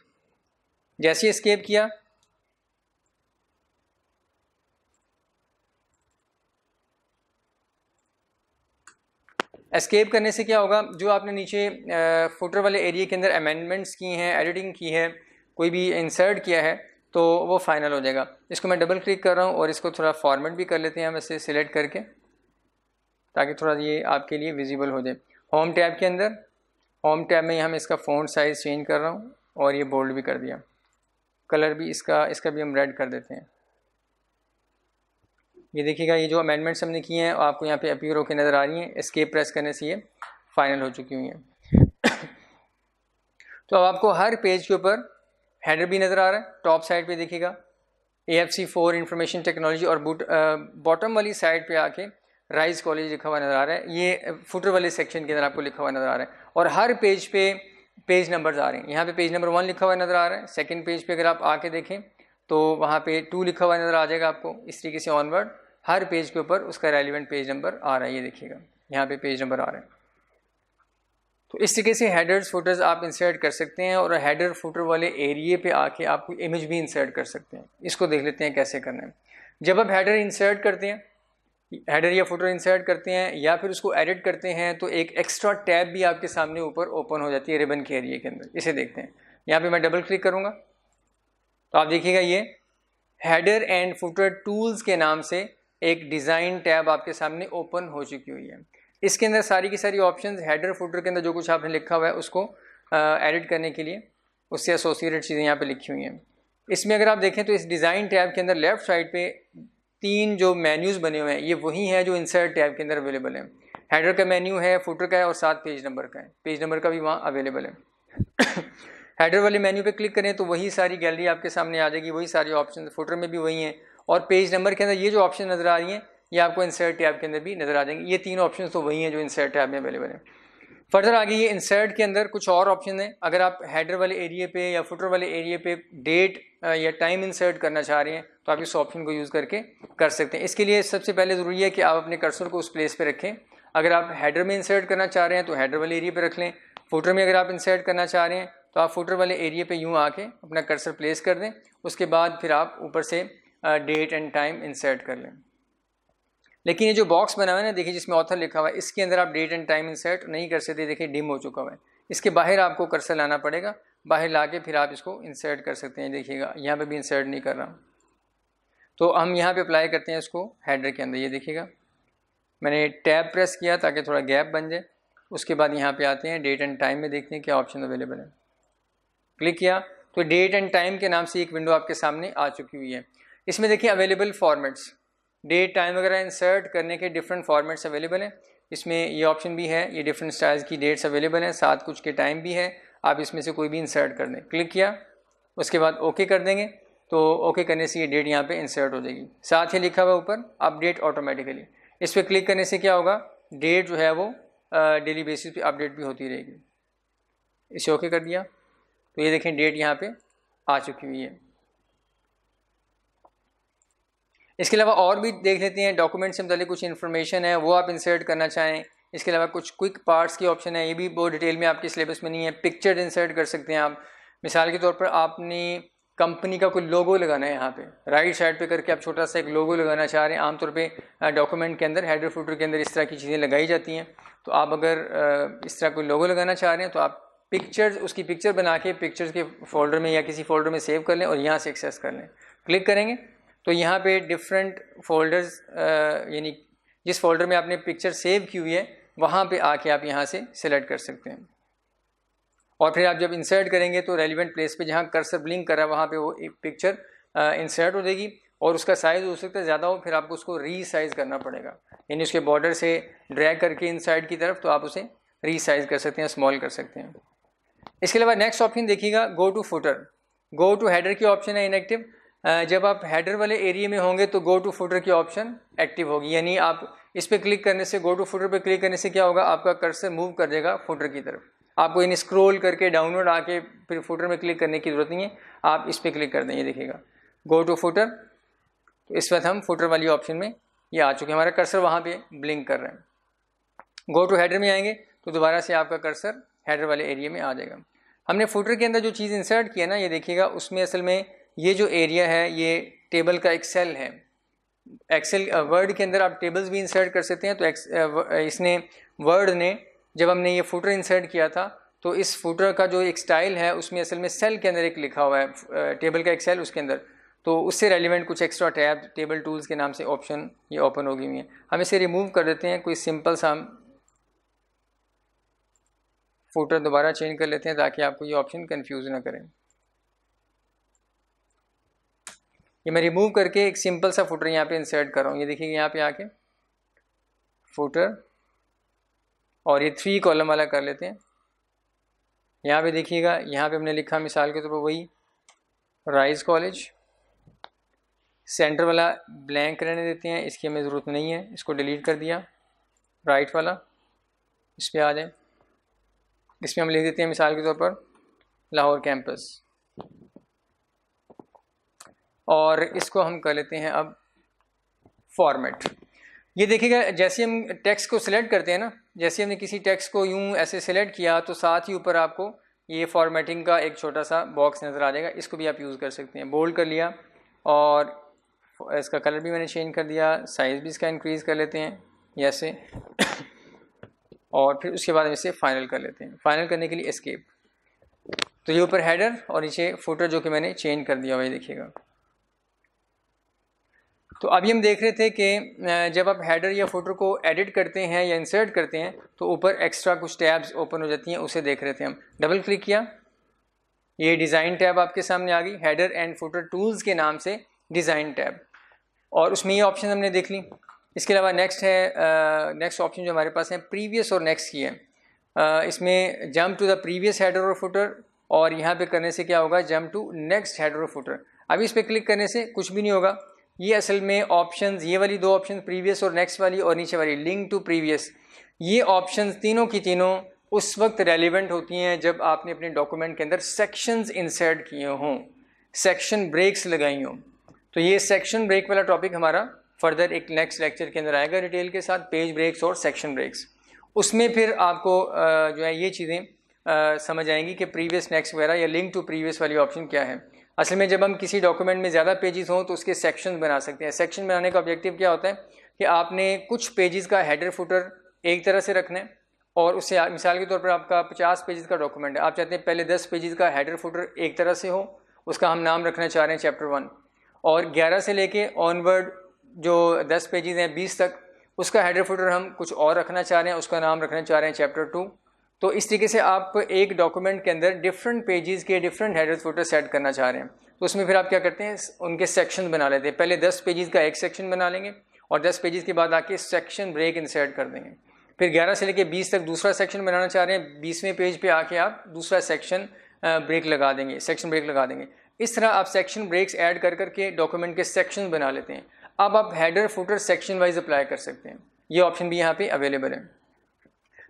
जैसे एस्केप किया एस्केप करने से क्या होगा, जो आपने नीचे फुटर वाले एरिया के अंदर अमेंडमेंट्स की हैं, एडिटिंग की है, कोई भी इंसर्ट किया है तो वो फाइनल हो जाएगा। इसको मैं डबल क्लिक कर रहा हूँ और इसको थोड़ा फॉर्मेट भी कर लेते हैं हम इसे सिलेक्ट करके, ताकि थोड़ा ये आपके लिए विजिबल हो जाए। होम टैब के अंदर होम टैब में हम इसका फ़ॉन्ट साइज़ चेंज कर रहा हूँ और ये बोल्ड भी कर दिया, कलर भी इसका भी हम रेड कर देते हैं। ये देखिएगा ये जो अमेंडमेंट्स हमने किए हैं आपको यहाँ पे अपीयर होकर नज़र आ रही हैं। एस्केप प्रेस करने से ये फाइनल हो चुकी हुई हैं। तो अब आपको हर पेज के ऊपर हेडर भी नज़र आ रहा है। टॉप साइड पे देखिएगा AFC4 इंफॉर्मेशन टेक्नोलॉजी और बॉटम वाली साइड पे आके राइज कॉलेज लिखा हुआ नज़र आ रहा है। ये फुटर वाले सेक्शन के अंदर आपको लिखा हुआ नज़र आ रहा है और हर पेज पे पेज नंबर्स आ रहे हैं। यहाँ पे पेज नंबर 1 लिखा हुआ नज़र आ रहा है। सेकंड पेज पे अगर आप आके देखें तो वहाँ पे 2 लिखा हुआ नज़र आ जाएगा आपको। इस तरीके से ऑनवर्ड हर पेज के ऊपर उसका रेलिवेंट पेज नंबर आ रहा है। ये देखिएगा यहाँ पे पेज नंबर आ रहे हैं। तो इस तरीके से हेडर्स फुटर्स आप इंसर्ट कर सकते हैं और हेडर फुटर वाले एरिए पे आके आप कोई इमेज भी इंसर्ट कर सकते हैं। इसको देख लेते हैं कैसे करना है। जब आप हेडर इंसर्ट करते हैं, हेडर या फुटर इंसर्ट करते हैं या फिर उसको एडिट करते हैं तो एक एक्स्ट्रा टैब भी आपके सामने ऊपर ओपन हो जाती है रिबन के एरिए के अंदर। इसे देखते हैं। यहाँ पे मैं डबल क्लिक करूँगा तो आप देखिएगा ये हेडर एंड फुटर टूल्स के नाम से एक डिज़ाइन टैब आपके सामने ओपन हो चुकी हुई है। इसके अंदर सारी की सारी ऑप्शंस हेडर फुटर के अंदर जो कुछ आपने लिखा हुआ है उसको एडिट करने के लिए उससे एसोसिएटेड चीज़ें यहाँ पे लिखी हुई हैं। इसमें अगर आप देखें तो इस डिज़ाइन टैब के अंदर लेफ़्ट साइड पे 3 जो मेन्यूज़ बने हुए हैं ये वही हैं जो इंसर्ट टैब के अंदर अवेलेबल है। हेडर का मेन्यू है, फुटर का है और साथ पेज नंबर का है। पेज नंबर का भी वहाँ अवेलेबल है। हेडर वाले मेन्यू पे क्लिक करें तो वही सारी गैलरी आपके सामने आ जाएगी, वही सारी ऑप्शन। फुटर में भी वही हैं और पेज नंबर के अंदर ये जो ऑप्शन नज़र आ रही हैं ये आपको इंसर्ट टैब के अंदर भी नज़र आ जाएंगे। ये 3 ऑप्शन तो वही हैं जो इंसर्ट टैब में अवेलेबल है। फर्दर आगे ये इंसर्ट के अंदर कुछ और ऑप्शन है। अगर आप हेडर वाले एरिए पे या फुटर वाले एरिए पे डेट या टाइम इंसर्ट करना चाह रहे हैं तो आप इस ऑप्शन को यूज़ करके कर सकते हैं। इसके लिए सबसे पहले ज़रूरी है कि आप अपने कर्सर को उस प्लेस पे रखें। अगर आप हेडर में इंसर्ट करना चाह रहे हैं तो हेडर वाले एरिए पे रख लें। फुटर में अगर आप इंसर्ट करना चाह रहे हैं तो आप फुटर वाले एरिए पे यूँ आके अपना कर्सर प्लेस कर दें। उसके बाद फिर आप ऊपर से डेट एंड टाइम इंसर्ट कर लें। लेकिन ये जो बॉक्स बना हुआ है ना, देखिए जिसमें ऑथर लिखा हुआ है, इसके अंदर आप डेट एंड टाइम इंसर्ट नहीं कर सकते। देखिए डिम हो चुका हुआ है। इसके बाहर आपको कर्सर लाना पड़ेगा, बाहर ला के फिर आप इसको इंसर्ट कर सकते हैं। देखिएगा यहाँ पे भी इंसर्ट नहीं कर रहा, तो हम यहाँ पे अप्लाई करते हैं इसको हेडर के अंदर। ये देखिएगा मैंने टैब प्रेस किया ताकि थोड़ा गैप बन जाए। उसके बाद यहाँ पे आते हैं डेट एंड टाइम में, देखते हैं क्या ऑप्शन अवेलेबल है। क्लिक किया तो डेट एंड टाइम के नाम से एक विंडो आपके सामने आ चुकी हुई है। इसमें देखिए अवेलेबल फॉर्मेट्स, डेट टाइम वगैरह इंसर्ट करने के डिफरेंट फॉर्मेट्स अवेलेबल हैं। इसमें ये ऑप्शन भी है, ये डिफरेंट स्टाइल्स की डेट्स अवेलेबल हैं, साथ कुछ के टाइम भी है। आप इसमें से कोई भी इंसर्ट कर दें। क्लिक किया उसके बाद ओके कर देंगे तो ओके करने से ये डेट यहाँ पे इंसर्ट हो जाएगी। साथ ही लिखा हुआ ऊपर अपडेट ऑटोमेटिकली, इस पर क्लिक करने से क्या होगा, डेट जो है वो डेली बेसिस पे अपडेट भी होती रहेगी। इसे ओके कर दिया तो ये देखें डेट यहाँ पे आ चुकी हुई है। इसके अलावा और भी देख लेते हैं, डॉक्यूमेंट से मतलब कुछ इन्फॉर्मेशन है वो आप इंसर्ट करना चाहें। इसके अलावा कुछ क्विक पार्ट्स की ऑप्शन है, ये भी बहुत डिटेल में आपके सिलेबस में नहीं है। पिक्चर इंसर्ट कर सकते हैं आप। मिसाल के तौर पर आपने कंपनी का कोई लोगो लगाना है यहाँ पे, राइट साइड पे करके आप छोटा सा एक लोगो लगाना चाह रहे हैं। आमतौर पे डॉक्यूमेंट के अंदर हेडर फुटर के अंदर इस तरह की चीज़ें लगाई जाती हैं। तो आप अगर इस तरह कोई लोगो लगाना चाह रहे हैं तो आप पिक्चर्स, उसकी पिक्चर बना के पिक्चर्स के फोल्डर में या किसी फोल्डर में सेव कर लें और यहाँ से एक्सेस कर लें। क्लिक करेंगे तो यहाँ पे डिफरेंट फोल्डर्स, यानी जिस फोल्डर में आपने पिक्चर सेव की हुई है वहाँ पे आके आप यहाँ से सिलेक्ट कर सकते हैं। और फिर आप जब इंसर्ट करेंगे तो रेलिवेंट प्लेस पे जहाँ कर्सर ब्लिंक कर रहा है वहाँ पे वो एक पिक्चर इंसर्ट हो जाएगी और उसका साइज़ हो सकता है ज़्यादा हो, फिर आपको उसको रीसाइज़ करना पड़ेगा, यानी उसके बॉर्डर से ड्रैग करके इनसाइड की तरफ, तो आप उसे रीसाइज़ कर सकते हैं, स्मॉल कर सकते हैं। इसके अलावा नेक्स्ट ऑप्शन देखिएगा, go to footer. Go to header की ऑप्शन है इनएक्टिव। जब आप हेडर वाले एरिया में होंगे तो गो टू फुटर की ऑप्शन एक्टिव होगी, यानी आप इस पर क्लिक करने से, गो टू फुटर पर क्लिक करने से क्या होगा, आपका कर्सर मूव कर देगा फुटर की तरफ। आपको यानी स्क्रॉल करके डाउनलोड आके फिर फुटर में क्लिक करने की ज़रूरत नहीं है, आप इस पर क्लिक कर देंगे, देखिएगा गो टू फुटर। तो इस वक्त हम फुटर वाली ऑप्शन में ये आ चुके हैं, हमारा कर्सर वहाँ पे ब्लिंक कर रहे हैं। गो टू हेडर में आएंगे तो दोबारा से आपका कर्सर हेडर वाले एरिया में आ जाएगा। हमने फुटर के अंदर जो चीज़ इंसर्ट किया ना, ये देखिएगा, उसमें असल में ये जो एरिया है ये टेबल का एक सेल है। एक्सेल वर्ड के अंदर आप टेबल्स भी इंसर्ट कर सकते हैं। तो इसने वर्ड ने जब हमने ये फुटर इंसर्ट किया था तो इस फुटर का जो एक स्टाइल है उसमें असल में सेल के अंदर एक लिखा हुआ है, टेबल का एक सेल उसके अंदर, तो उससे रेलिवेंट कुछ एक्स्ट्रा टैब टेबल टूल्स के नाम से ऑप्शन ये ओपन हो गई हुई हैं। हम इसे रिमूव कर देते हैं, कोई सिंपल सा हम फुटर दोबारा चेंज कर लेते हैं ताकि आपको ये ऑप्शन कंफ्यूज ना करें। ये मैं रिमूव करके एक सिंपल सा फुटर यहाँ पे इंसर्ट कर रहा हूँ। ये देखिए यहाँ पे आके फुटर, और ये 3 कॉलम वाला कर लेते हैं। यहाँ पे देखिएगा, यहाँ पे हमने लिखा मिसाल के तौर पर वही राइज कॉलेज, सेंटर वाला ब्लैंक रहने देते हैं, इसकी हमें ज़रूरत नहीं है, इसको डिलीट कर दिया। राइट वाला इस पर आ जाए, इसमें हम लिख देते हैं मिसाल के तौर पर लाहौर कैंपस, और इसको हम कर लेते हैं अब फॉर्मेट। ये देखिएगा, जैसे हम टेक्स्ट को सिलेक्ट करते हैं ना, जैसे हमने किसी टेक्स्ट को यूं ऐसे सिलेक्ट किया तो साथ ही ऊपर आपको ये फॉर्मेटिंग का एक छोटा सा बॉक्स नज़र आ जाएगा, इसको भी आप यूज़ कर सकते हैं। बोल्ड कर लिया और इसका कलर भी मैंने चेंज कर दिया, साइज़ भी इसका इंक्रीज़ कर लेते हैं ऐसे और फिर उसके बाद इसे फाइनल कर लेते हैं। फाइनल करने के लिए एस्केप। तो ये ऊपर हेडर और नीचे फुटर जो कि मैंने चेंज कर दिया हुआ है, देखिएगा। तो अभी हम देख रहे थे कि जब आप हेडर या फुटर को एडिट करते हैं या इंसर्ट करते हैं तो ऊपर एक्स्ट्रा कुछ टैब्स ओपन हो जाती हैं, उसे देख रहे थे हम। डबल क्लिक किया, ये डिज़ाइन टैब आपके सामने आ गई, हेडर एंड फुटर टूल्स के नाम से डिज़ाइन टैब, और उसमें ये ऑप्शन हमने देख ली। इसके अलावा नेक्स्ट है, नेक्स्ट ऑप्शन जो हमारे पास है प्रीवियस और नेक्स्ट की है। इसमें jump to the previous header और फुटर, और यहाँ पे करने से क्या होगा, जंप टू नेक्स्ट हेडर और फुटर। अभी इस पर क्लिक करने से कुछ भी नहीं होगा। ये असल में ऑप्शंस, ये वाली 2 ऑप्शन प्रीवियस और नेक्स्ट वाली, और नीचे वाली लिंक टू प्रीवियस, ये ऑप्शंस तीनों की तीनों उस वक्त रेलिवेंट होती हैं जब आपने अपने डॉक्यूमेंट के अंदर सेक्शंस इंसर्ट किए हों, सेक्शन ब्रेक्स लगाई हों। तो ये सेक्शन ब्रेक वाला टॉपिक हमारा फर्दर एक नेक्स्ट लेक्चर के अंदर आएगा डिटेल के साथ, पेज ब्रेक्स और सेक्शन ब्रेक्स। उसमें फिर आपको जो है ये चीज़ें समझ आएंगी कि प्रीवियस नेक्स्ट वगैरह या लिंक टू प्रीवियस वाली ऑप्शन क्या है। असल में जब हम किसी डॉक्यूमेंट में ज़्यादा पेजेस हों तो उसके सेक्शन बना सकते हैं। सेक्शन बनाने का ऑब्जेक्टिव क्या होता है कि आपने कुछ पेजेस का हेडर फुटर एक तरह से रखना है, और उससे मिसाल के तौर पर आपका 50 पेजेस का डॉक्यूमेंट है, आप चाहते हैं पहले 10 पेजेस का हेडर फुटर एक तरह से हो, उसका हम नाम रखना चाह रहे हैं चैप्टर 1, और 11 से लेके ऑनवर्ड जो 10 पेजेस हैं 20 तक, उसका हेडर फुटर हम कुछ और रखना चाह रहे हैं, उसका नाम रखना चाह रहे हैं चैप्टर 2। तो इस तरीके से आप एक डॉक्यूमेंट के अंदर डिफरेंट पेजेस के डिफरेंट हेडर फुटर सेट करना चाह रहे हैं। तो उसमें फिर आप क्या करते हैं, उनके सेक्शन बना लेते हैं। पहले 10 पेजेस का एक सेक्शन बना लेंगे और 10 पेजेस के बाद आके सेक्शन ब्रेक इंसर्ट कर देंगे। फिर 11 से लेके 20 तक दूसरा सेक्शन बनाना चाह रहे हैं, 20वें पेज पे आके आप दूसरा सेक्शन ब्रेक लगा देंगे, सेक्शन ब्रेक लगा देंगे। इस तरह आप सेक्शन ब्रेक्स ऐड कर करके डॉक्यूमेंट के सेक्शन बना लेते हैं। अब आप header footer section wise apply कर सकते हैं, ये ऑप्शन भी यहाँ पे अवेलेबल है।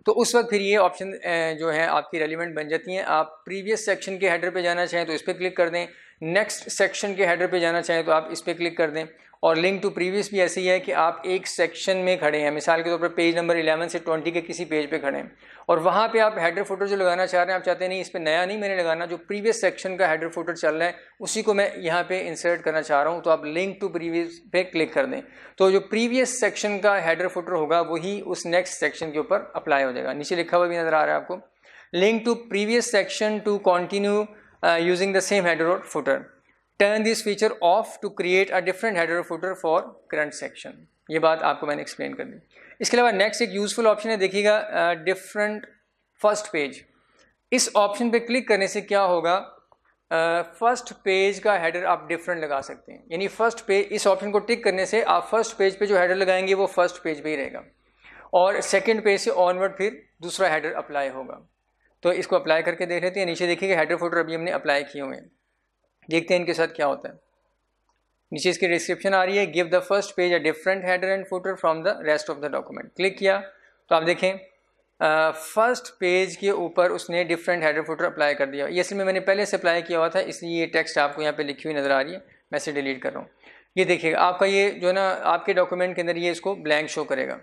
तो उस वक्त फिर ये ऑप्शन जो है आपकी रेलिवेंट बन जाती हैं। आप प्रीवियस सेक्शन के हेडर पे जाना चाहें तो इस पर क्लिक कर दें, नेक्स्ट सेक्शन के हेडर पे जाना चाहें तो आप इस पर क्लिक कर दें। और लिंक टू प्रीवियस भी ऐसे ही है कि आप एक सेक्शन में खड़े हैं, मिसाल के तौर पर पेज नंबर 11 से 20 के किसी पेज पे खड़े हैं और वहाँ पे आप हेडर फुटर जो लगाना चाह रहे हैं, आप चाहते हैं नहीं इस पर नया नहीं मैंने लगाना, जो प्रीवियस सेक्शन का हेडर फुटर चल रहा है उसी को मैं यहाँ पे इंसर्ट करना चाह रहा हूँ, तो आप लिंक टू प्रीवियस पे क्लिक कर दें। तो जो प्रीवियस सेक्शन का हेडर फुटर होगा वही उस नेक्स्ट सेक्शन के ऊपर अप्लाई हो जाएगा। नीचे लिखा हुआ भी नज़र आ रहा है आपको, link to previous section to continue using the same header और footer, turn this feature off to create a different header और फुटर फॉर करंट सेक्शन। ये बात आपको मैंने एक्सप्लेन कर दी। इसके अलावा नेक्स्ट एक यूजफुल ऑप्शन है, देखिएगा डिफरेंट फर्स्ट पेज। इस ऑप्शन पे क्लिक करने से क्या होगा, फर्स्ट पेज का हेडर आप डिफरेंट लगा सकते हैं। यानी फर्स्ट पेज, इस ऑप्शन को टिक करने से आप फर्स्ट पेज पे जो हेडर लगाएंगे वो फर्स्ट पेज पे ही रहेगा और सेकंड पेज से ऑनवर्ड फिर दूसरा हेडर अप्लाई होगा। तो इसको अप्लाई करके देख लेते हैं। नीचे देखिएगा हेडर फुटर अभी हमने अप्लाई किए हुए हैं, देखते हैं इनके साथ क्या होता है। नीचे इसकी डिस्क्रिप्शन आ रही है, give the first page a different header and footer from the rest of the document. Click किया तो आप देखें फर्स्ट पेज के ऊपर उसने डिफरेंट हेडर फुटर अप्लाई कर दिया। ये असल में मैंने पहले से अप्लाई किया हुआ था, इसलिए ये टेक्स्ट आपको यहाँ पे लिखी हुई नज़र आ रही है, मैं इसे डिलीट कर रहा हूँ। ये देखिएगा आपका ये जो ना आपके डॉक्यूमेंट के अंदर ये इसको ब्लैंक शो करेगा,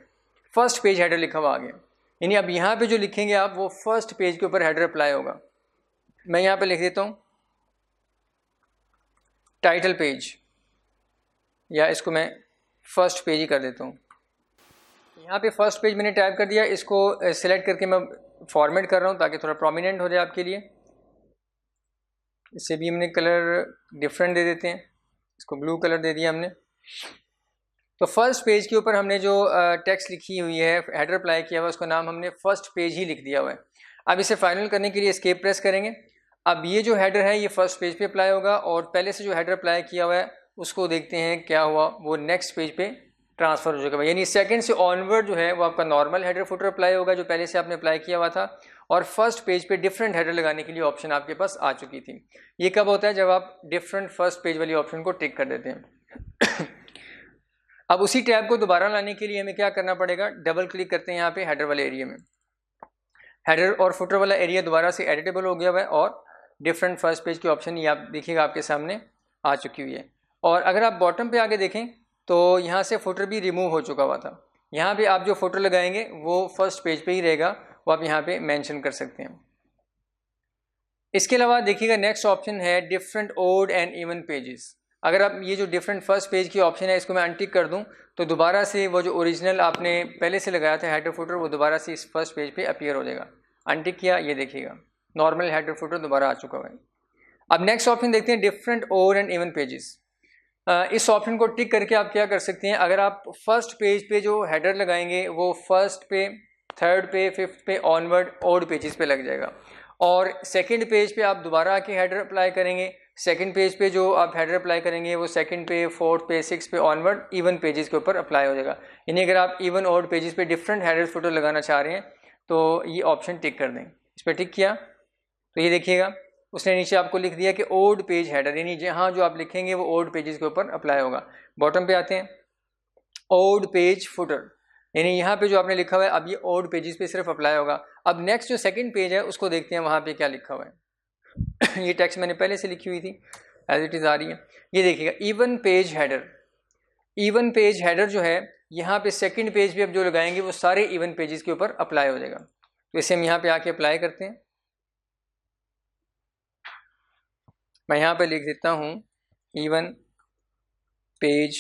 फर्स्ट पेज हेडर लिखा हुआ आ गया। यानी अब यहाँ पे जो लिखेंगे आप वो फर्स्ट पेज के ऊपर हेडर अप्लाई होगा। मैं यहाँ पे लिख देता हूँ टाइटल पेज, या इसको मैं फर्स्ट पेज ही कर देता हूँ। यहाँ पे फर्स्ट पेज मैंने टाइप कर दिया, इसको सिलेक्ट करके मैं फॉर्मेट कर रहा हूँ ताकि थोड़ा प्रोमिनेंट हो जाए आपके लिए। इससे भी हमने कलर डिफरेंट दे देते हैं, इसको ब्लू कलर दे दिया हमने। तो फर्स्ट पेज के ऊपर हमने जो टेक्स्ट लिखी हुई है, हेडर अप्लाई किया हुआ, उसका नाम हमने फर्स्ट पेज ही लिख दिया हुआ है। अब इसे फाइनल करने के लिए एस्केप प्रेस करेंगे। अब ये जो हेडर है ये फर्स्ट पेज पे अप्लाई होगा और पहले से जो हेडर अप्लाई किया हुआ है उसको देखते हैं क्या हुआ, वो नेक्स्ट पेज पे ट्रांसफ़र हो जाएगा। यानी सेकंड से ऑनवर्ड जो है वो आपका नॉर्मल हेडर फुटर अप्लाई होगा जो पहले से आपने अप्लाई किया हुआ था, और फर्स्ट पेज पे डिफरेंट हेडर लगाने के लिए ऑप्शन आपके पास आ चुकी थी। ये कब होता है, जब आप डिफरेंट फर्स्ट पेज वाली ऑप्शन को टिक कर देते हैं। अब उसी टैब को दोबारा लाने के लिए हमें क्या करना पड़ेगा, डबल क्लिक करते हैं यहाँ पे हेडर वाले एरिया में। हेडर और फुटर वाला एरिया दोबारा से एडिटेबल हो गया हुआ है और डिफरेंट फर्स्ट पेज की ऑप्शन ये आप देखिएगा आपके सामने आ चुकी हुई है। और अगर आप बॉटम पे आके देखें तो यहाँ से फुटर भी रिमूव हो चुका हुआ था। यहाँ पे आप जो फुटर लगाएंगे वो फर्स्ट पेज पे ही रहेगा, वो आप यहाँ पे मेंशन कर सकते हैं। इसके अलावा देखिएगा नेक्स्ट ऑप्शन है different odd and even pages. अगर आप ये जो डिफरेंट फर्स्ट पेज की ऑप्शन है इसको मैं अनटिक कर दूं तो दोबारा से वो जो ओरिजिनल आपने पहले से लगाया था हेडर फुटर वो दोबारा से इस फर्स्ट पेज पे अपीयर हो जाएगा। अनटिक किया, ये देखिएगा नॉर्मल हेडर फुटर दोबारा आ चुका है। अब नेक्स्ट ऑप्शन देखते हैं different odd and even pages. इस ऑप्शन को टिक करके आप क्या कर सकते हैं, अगर आप फर्स्ट पेज पे जो हेडर लगाएंगे वो फर्स्ट पे, थर्ड पे, फिफ्थ पे ऑनवर्ड ओड पेजेस पे लग जाएगा, और सेकंड पेज पे आप दोबारा आके हेडर अप्लाई करेंगे, सेकंड पेज पे जो आप हेडर अप्लाई करेंगे वो सेकंड पे, फोर्थ पे, सिक्स पे ऑनवर्ड इवन पेजेस के ऊपर अप्लाई हो जाएगा। यानी अगर आप इवन ओड पेजेस पे डिफरेंट हेडर फुटर लगाना चाह रहे हैं तो ये ऑप्शन टिक कर दें। इस पर टिक किया तो ये देखिएगा उसने नीचे आपको लिख दिया कि ओड पेज हेडर, यानी जहाँ जो आप लिखेंगे वो ओड पेजेस के ऊपर अप्लाई होगा। बॉटम पे आते हैं, ओड पेज फुटर, यानी यहाँ पे जो आपने लिखा हुआ है अब ये ओड पेजेस पे सिर्फ अप्लाई होगा। अब नेक्स्ट जो सेकंड पेज है उसको देखते हैं वहाँ पे क्या लिखा हुआ है। ये टेक्स्ट मैंने पहले से लिखी हुई थी, एज इट इज़ आ रही है। ये देखिएगा even page header. Even page header जो है यहाँ पे सेकंड पेज पे अब जो लगाएंगे वो सारे इवन पेजेस के ऊपर अप्लाई हो जाएगा। तो इसे हम यहाँ पे आके अप्लाई करते हैं। मैं यहाँ पे लिख देता हूँ इवन पेज,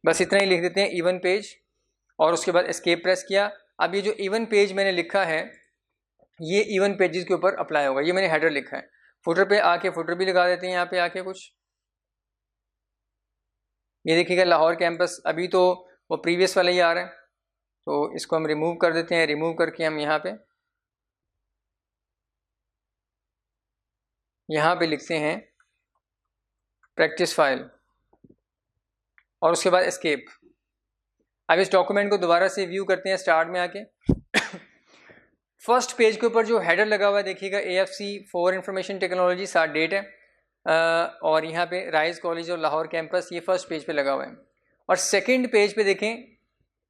बस इतना ही लिख देते हैं इवन पेज, और उसके बाद एस्केप प्रेस किया। अब ये जो इवन पेज मैंने लिखा है ये इवन पेजेस के ऊपर अप्लाई होगा। ये मैंने हेडर लिखा है, फुटर पे आके फुटर भी लगा देते हैं यहाँ पे आके कुछ। ये देखिएगा लाहौर कैंपस, अभी तो वो प्रीवियस वाला ही आ रहा है तो इसको हम रिमूव कर देते हैं। रिमूव करके हम यहाँ पे लिखते हैं प्रैक्टिस फाइल और उसके बाद एस्केप। अब इस डॉक्यूमेंट को दोबारा से व्यू करते हैं स्टार्ट में आके। फर्स्ट पेज के ऊपर जो हेडर लगा हुआ है देखिएगा AFC 4 इंफॉर्मेशन टेक्नोलॉजी, साथ डेट है, और यहाँ पे राइज कॉलेज और लाहौर कैंपस ये फर्स्ट पेज पे लगा हुआ है। और सेकंड पेज पे देखें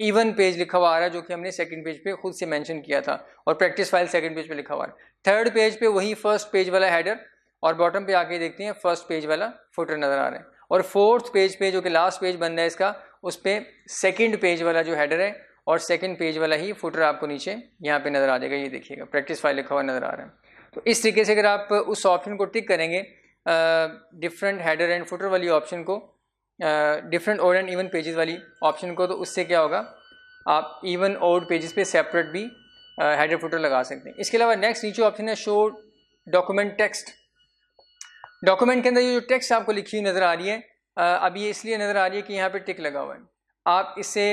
इवन पेज लिखा हुआ आ रहा है जो कि हमने सेकंड पेज पे खुद से मेंशन किया था, और प्रैक्टिस फाइल सेकंड पेज पे लिखा हुआ है। थर्ड पेज पे वही फर्स्ट पेज वाला हेडर और बॉटम पे आके देखते हैं फर्स्ट पेज वाला फुटर नज़र आ रहा है, और फोर्थ पेज पे जो कि लास्ट पेज बन रहा है इसका, उस पर सेकेंड पेज वाला जो हेडर है और सेकेंड पेज वाला ही फुटर आपको नीचे यहाँ पे नज़र आ जाएगा। ये देखिएगा प्रैक्टिस फाइल लिखा हुआ नज़र आ रहा है। तो इस तरीके से अगर आप उस ऑप्शन को टिक करेंगे, डिफरेंट हेडर एंड फुटर वाली ऑप्शन को, different odd and even pages वाली ऑप्शन को, तो उससे क्या होगा, आप इवन ओड पेजेस पे सेपरेट भी हेडर फुटर लगा सकते हैं। इसके अलावा नेक्स्ट नीचे ऑप्शन है शो डॉक्यूमेंट टेक्स्ट। डॉक्यूमेंट के अंदर ये जो टेक्स्ट आपको लिखी हुई नज़र आ रही है, अब ये इसलिए नज़र आ रही है कि यहाँ पे टिक लगा हुआ है। आप इससे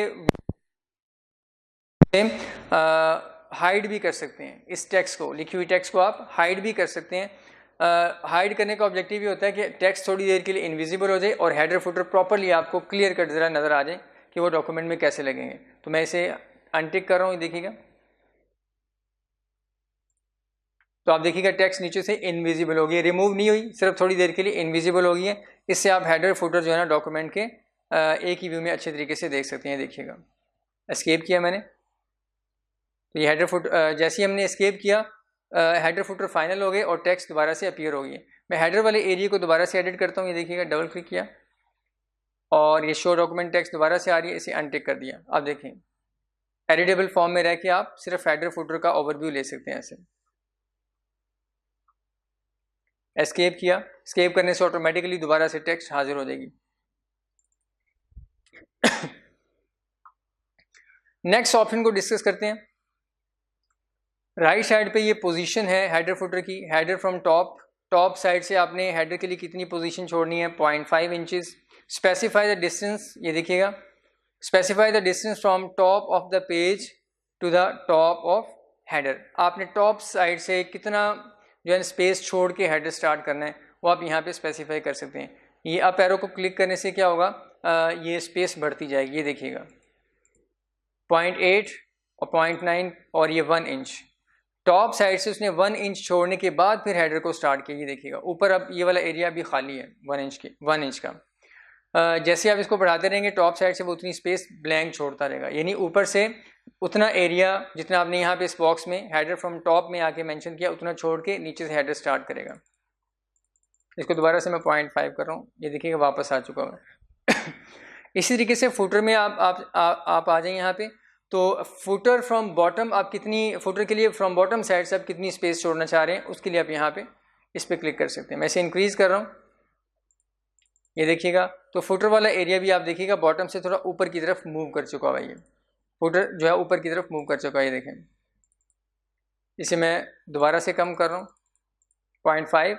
हाइड भी कर सकते हैं, इस टेक्स्ट को, लिखी हुई टेक्स्ट को आप हाइड भी कर सकते हैं। हाइड करने का ऑब्जेक्टिव ये होता है कि टेक्स्ट थोड़ी देर के लिए इनविजिबल हो जाए और हेडर फुटर प्रॉपर्ली आपको क्लियर कट ज़रा नज़र आ जाए कि वो डॉक्यूमेंट में कैसे लगेंगे। तो मैं इसे अनटिक कर रहा हूँ, देखिएगा। तो आप देखिएगा टेक्स्ट नीचे से इनविजिबल हो गई है, रिमूव नहीं हुई, सिर्फ थोड़ी देर के लिए इनविजिबल हो गई है। इससे आप हेडर फुटर जो है ना डॉक्यूमेंट के एक ही व्यू में अच्छे तरीके से देख सकते हैं। देखिएगा एस्केप किया मैंने, तो ये हेडर फुटर, जैसे ही हमने एस्केप किया हेडर फुटर फाइनल हो गए और टेक्स्ट दोबारा से अपीयर हो गई है। मैं हेडर वाले एरिया को दोबारा से एडिट करता हूँ, ये देखिएगा डबल क्लिक किया और ये शो डॉक्यूमेंट टेक्स्ट दोबारा से आ रही है, इसे अनटिक कर दिया। आप देखें एडिटेबल फॉर्म में रह के आप सिर्फ हेडर फुटर का ओवरव्यू ले सकते हैं। ऐसे एस्केप किया, एस्केप करने से ऑटोमेटिकली दोबारा से टेक्स्ट हाजिर हो जाएगी। नेक्स्ट ऑप्शन को डिस्कस करते हैं। राइट साइड पे ये पोजीशन है हेडर फुटर की, header from top, top side से आपने हेडर के लिए कितनी पोजीशन छोड़नी है, 0.5 इंचेस। स्पेसिफाई द डिस्टेंस, ये देखिएगा, specify the distance from top of the page to the top of header. आपने टॉप साइड से कितना जो है स्पेस छोड़ के हेडर स्टार्ट करना है वो आप यहाँ पे स्पेसिफाई कर सकते हैं। ये अप एरो को क्लिक करने से क्या होगा, ये स्पेस बढ़ती जाएगी। ये देखिएगा 0.8 और 0.9 और ये 1 इंच। टॉप साइड से उसने 1 इंच छोड़ने के बाद फिर हेडर को स्टार्ट किया। ये देखिएगा ऊपर अब ये वाला एरिया भी खाली है 1 इंच का। जैसे आप इसको बढ़ाते रहेंगे टॉप साइड से वो उतनी स्पेस ब्लैंक छोड़ता रहेगा, यानी ऊपर से उतना एरिया जितना आपने यहाँ पे इस बॉक्स में हेडर फ्रॉम टॉप में आके मेंशन किया उतना छोड़ के नीचे से हेडर स्टार्ट करेगा। इसको दोबारा से मैं 0.5 कर रहा हूँ, ये देखिएगा वापस आ चुका है। इसी तरीके से फुटर में आप आ जाएं यहाँ पे, तो फुटर फ्रॉम बॉटम आप कितनी, फुटर के लिए फ्रॉम बॉटम साइड से आप कितनी स्पेस छोड़ना चाह रहे हैं उसके लिए आप यहाँ पे इस पर क्लिक कर सकते हैं। मैं इसे इंक्रीज़ कर रहा हूँ, ये देखिएगा। तो फुटर वाला एरिया भी आप देखिएगा बॉटम से थोड़ा ऊपर की तरफ मूव कर चुका हुआ है, ये फुटर जो है ऊपर की तरफ मूव कर चुका है। ये देखें, इसे मैं दोबारा से कम कर रहा हूँ 0.5,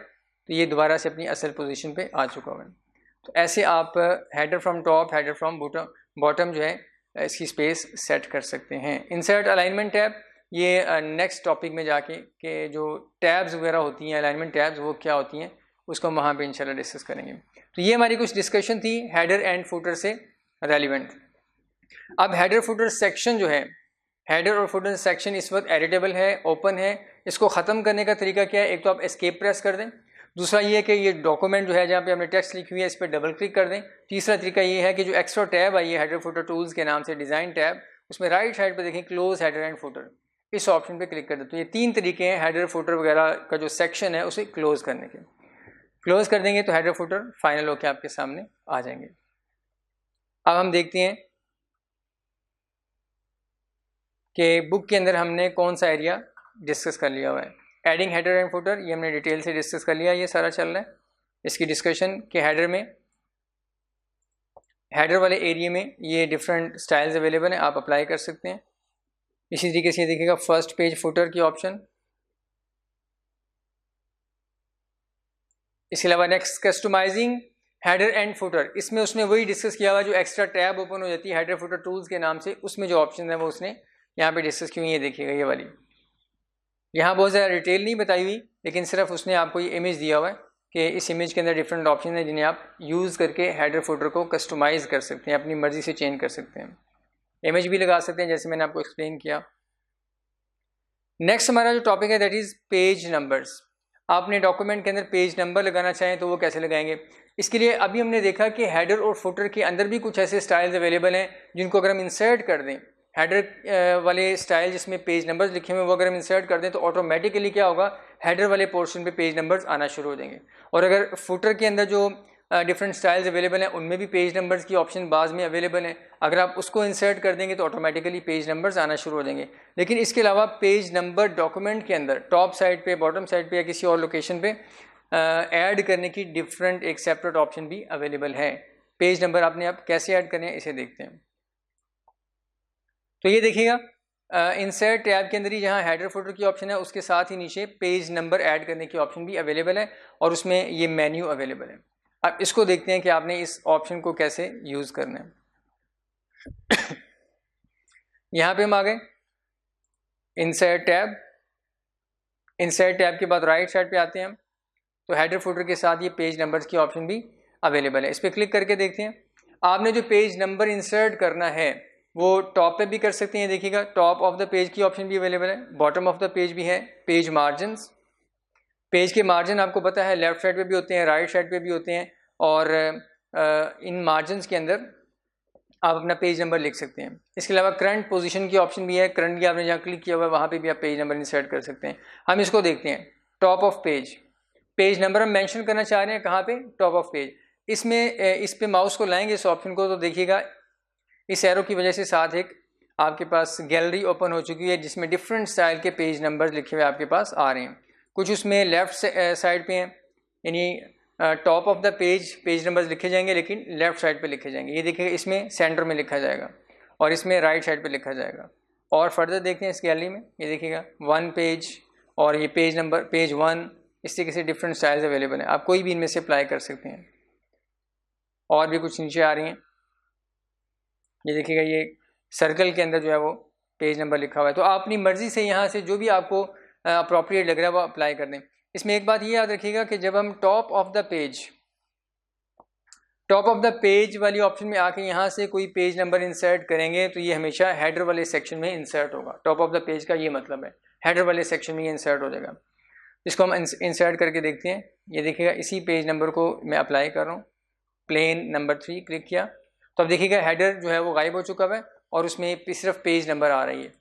तो ये दोबारा से अपनी असल पोजीशन पे आ चुका हुआ है। तो ऐसे आप header from top, header from bottom जो है इसकी स्पेस सेट कर सकते हैं। इंसर्ट अलाइनमेंट टैब, ये नेक्स्ट टॉपिक में जाके कि जो टैब्स वगैरह होती हैं, अलाइनमेंट टैब्स वो क्या होती हैं उसको हम वहाँ पे इंशाल्लाह डिस्कस करेंगे। तो ये हमारी कुछ डिस्कशन थी हेडर एंड फुटर से रेलिवेंट। अब हेडर फुटर सेक्शन जो है, हेडर और फुटर सेक्शन इस वक्त एडिटेबल है, ओपन है। इसको ख़त्म करने का तरीका क्या है, एक तो आप एस्केप प्रेस कर दें, दूसरा ये है कि ये डॉक्यूमेंट जो है जहाँ पे हमने टेक्स्ट लिखी हुई है इस पर डबल क्लिक कर दें, तीसरा तरीका ये है कि जो एक्स्ट्रा टैब आई है हेडर फुटर टूल्स के नाम से डिज़ाइन टैब, उसमें राइट साइड पर देखें क्लोज हेडर एंड फुटर, इस ऑप्शन पर क्लिक कर दें। तो ये 3 तरीके हैं हेडर फुटर वगैरह का जो सेक्शन है उसे क्लोज़ करने के। क्लोज़ कर देंगे तो हेडर फुटर फाइनल होकर आपके सामने आ जाएंगे। अब हम देखते हैं कि बुक के अंदर हमने कौन सा एरिया डिस्कस कर लिया हुआ है। एडिंग हेडर एंड फुटर ये हमने डिटेल से डिस्कस कर लिया, ये सारा चल रहा है इसकी डिस्कशन के हेडर में, हेडर वाले एरिया में ये डिफरेंट स्टाइल्स अवेलेबल हैं, आप अप्लाई कर सकते हैं। इसी तरीके से देखिएगा फर्स्ट पेज फुटर की ऑप्शन। इसके अलावा next customising header and footer, इसमें उसने वही डिस्कस किया हुआ जो एक्स्ट्रा टैब ओपन हो जाती है हेडर फुटर टूल्स के नाम से, उसमें जो ऑप्शन है वो उसने यहाँ पे डिस्कस की हुई है। देखिएगा ये वाली, यहाँ बहुत ज़्यादा डिटेल नहीं बताई हुई, लेकिन सिर्फ उसने आपको ये इमेज दिया हुआ है कि इस इमेज के अंदर डिफरेंट ऑप्शन है जिन्हें आप यूज़ करके हेडर फुटर को कस्टमाइज़ कर सकते हैं, अपनी मर्ज़ी से चेंज कर सकते हैं, इमेज भी लगा सकते हैं जैसे मैंने आपको एक्सप्लेन किया। नेक्स्ट हमारा जो टॉपिक है दैट इज़ पेज नंबर्स। आपने डॉक्यूमेंट के अंदर पेज नंबर लगाना चाहें तो वो कैसे लगाएंगे। इसके लिए अभी हमने देखा कि हेडर और फुटर के अंदर भी कुछ ऐसे स्टाइल्स अवेलेबल हैं जिनको अगर हम इंसर्ट कर दें, हेडर वाले स्टाइल जिसमें पेज नंबर्स लिखे हुए वो अगर हम इंसर्ट कर दें तो ऑटोमेटिकली क्या होगा, हेडर वाले पोर्शन पे पेज नंबर्स आना शुरू हो जाएंगे। और अगर फुटर के अंदर जो डिफरेंट स्टाइल्स अवेलेबल हैं उनमें भी पेज नंबर्स की ऑप्शन बाज़ में अवेलेबल है, अगर आप उसको इंसर्ट कर देंगे तो ऑटोमेटिकली पेज नंबर्स आना शुरू हो जाएंगे। लेकिन इसके अलावा पेज नंबर डॉक्यूमेंट के अंदर टॉप साइड पे, बॉटम साइड पे या किसी और लोकेशन पे ऐड करने की डिफरेंट एक सेपरेट ऑप्शन भी अवेलेबल है। पेज नंबर आपने आप कैसे ऐड करें इसे देखते हैं। तो ये देखिएगा इंसर्ट टैब के अंदर ही जहाँ हेडर फुटर की ऑप्शन है उसके साथ ही नीचे पेज नंबर ऐड करने की ऑप्शन भी अवेलेबल है और उसमें ये मेन्यू अवेलेबल है। अब इसको देखते हैं कि आपने इस ऑप्शन को कैसे यूज़ करना है। यहाँ पे हम आ गए इंसर्ट टैब। इंसर्ट टैब के बाद राइट साइड पे आते हैं हम, तो हेडर फुटर के साथ ये पेज नंबर्स की ऑप्शन भी अवेलेबल है। इस पर क्लिक करके देखते हैं। आपने जो पेज नंबर इंसर्ट करना है वो टॉप पे भी कर सकते हैं, देखिएगा टॉप ऑफ द पेज की ऑप्शन भी अवेलेबल है, बॉटम ऑफ द पेज भी है। पेज मार्जिन्स, पेज के मार्जिन आपको पता है लेफ्ट साइड पे भी होते हैं, राइट साइड पे भी होते हैं, और इन मार्जिन्स के अंदर आप अपना पेज नंबर लिख सकते हैं। इसके अलावा करंट पोजीशन की ऑप्शन भी है, करंटली आपने जहाँ क्लिक किया हुआ है वहाँ पे भी आप पेज नंबर इंसर्ट कर सकते हैं। हम इसको देखते हैं। Top of page, page number हम मेंशन करना चाह रहे हैं कहाँ पे, टॉप ऑफ पेज। इसमें इस पे माउस को लाएंगे इस ऑप्शन को, तो देखिएगा इस एरो की वजह से साथ एक आपके पास गैलरी ओपन हो चुकी है जिसमें डिफरेंट स्टाइल के पेज नंबर्स लिखे हुए आपके पास आ रहे हैं। कुछ उसमें लेफ़्ट साइड पे हैं, यानी top of the page numbers लिखे जाएंगे लेकिन लेफ़्ट साइड पे लिखे जाएंगे। ये देखिएगा इसमें सेंटर में लिखा जाएगा और इसमें राइट साइड पे लिखा जाएगा। और फर्दर देखते हैं इस गैलरी में, ये देखिएगा 1 पेज और ये पेज नंबर पेज 1, इस तरीके से डिफरेंट स्टाइल्स अवेलेबल हैं। आप कोई भी इनमें से अप्लाई कर सकते हैं। और भी कुछ नीचे आ रही हैं, ये देखिएगा ये सर्कल के अंदर जो है वो पेज नंबर लिखा हुआ है। तो आप अपनी मर्ज़ी से यहाँ से जो भी आपको अप्रोप्रिएट लग रहा है वो अप्लाई कर दें। इसमें एक बात ये याद रखिएगा कि जब हम टॉप ऑफ द पेज वाली ऑप्शन में आके यहाँ से कोई पेज नंबर इंसर्ट करेंगे तो ये हमेशा हेडर वाले सेक्शन में इंसर्ट होगा। टॉप ऑफ द पेज का ये मतलब है हेडर वाले सेक्शन में ये इंसर्ट हो जाएगा। इसको हम इंसर्ट करके देखते हैं। ये देखिएगा इसी पेज नंबर को मैं अप्लाई कर रहा हूँ, प्लेन नंबर 3 क्लिक किया तो अब देखिएगा हेडर जो है वो गायब हो चुका है और उसमें सिर्फ पेज नंबर आ रही है,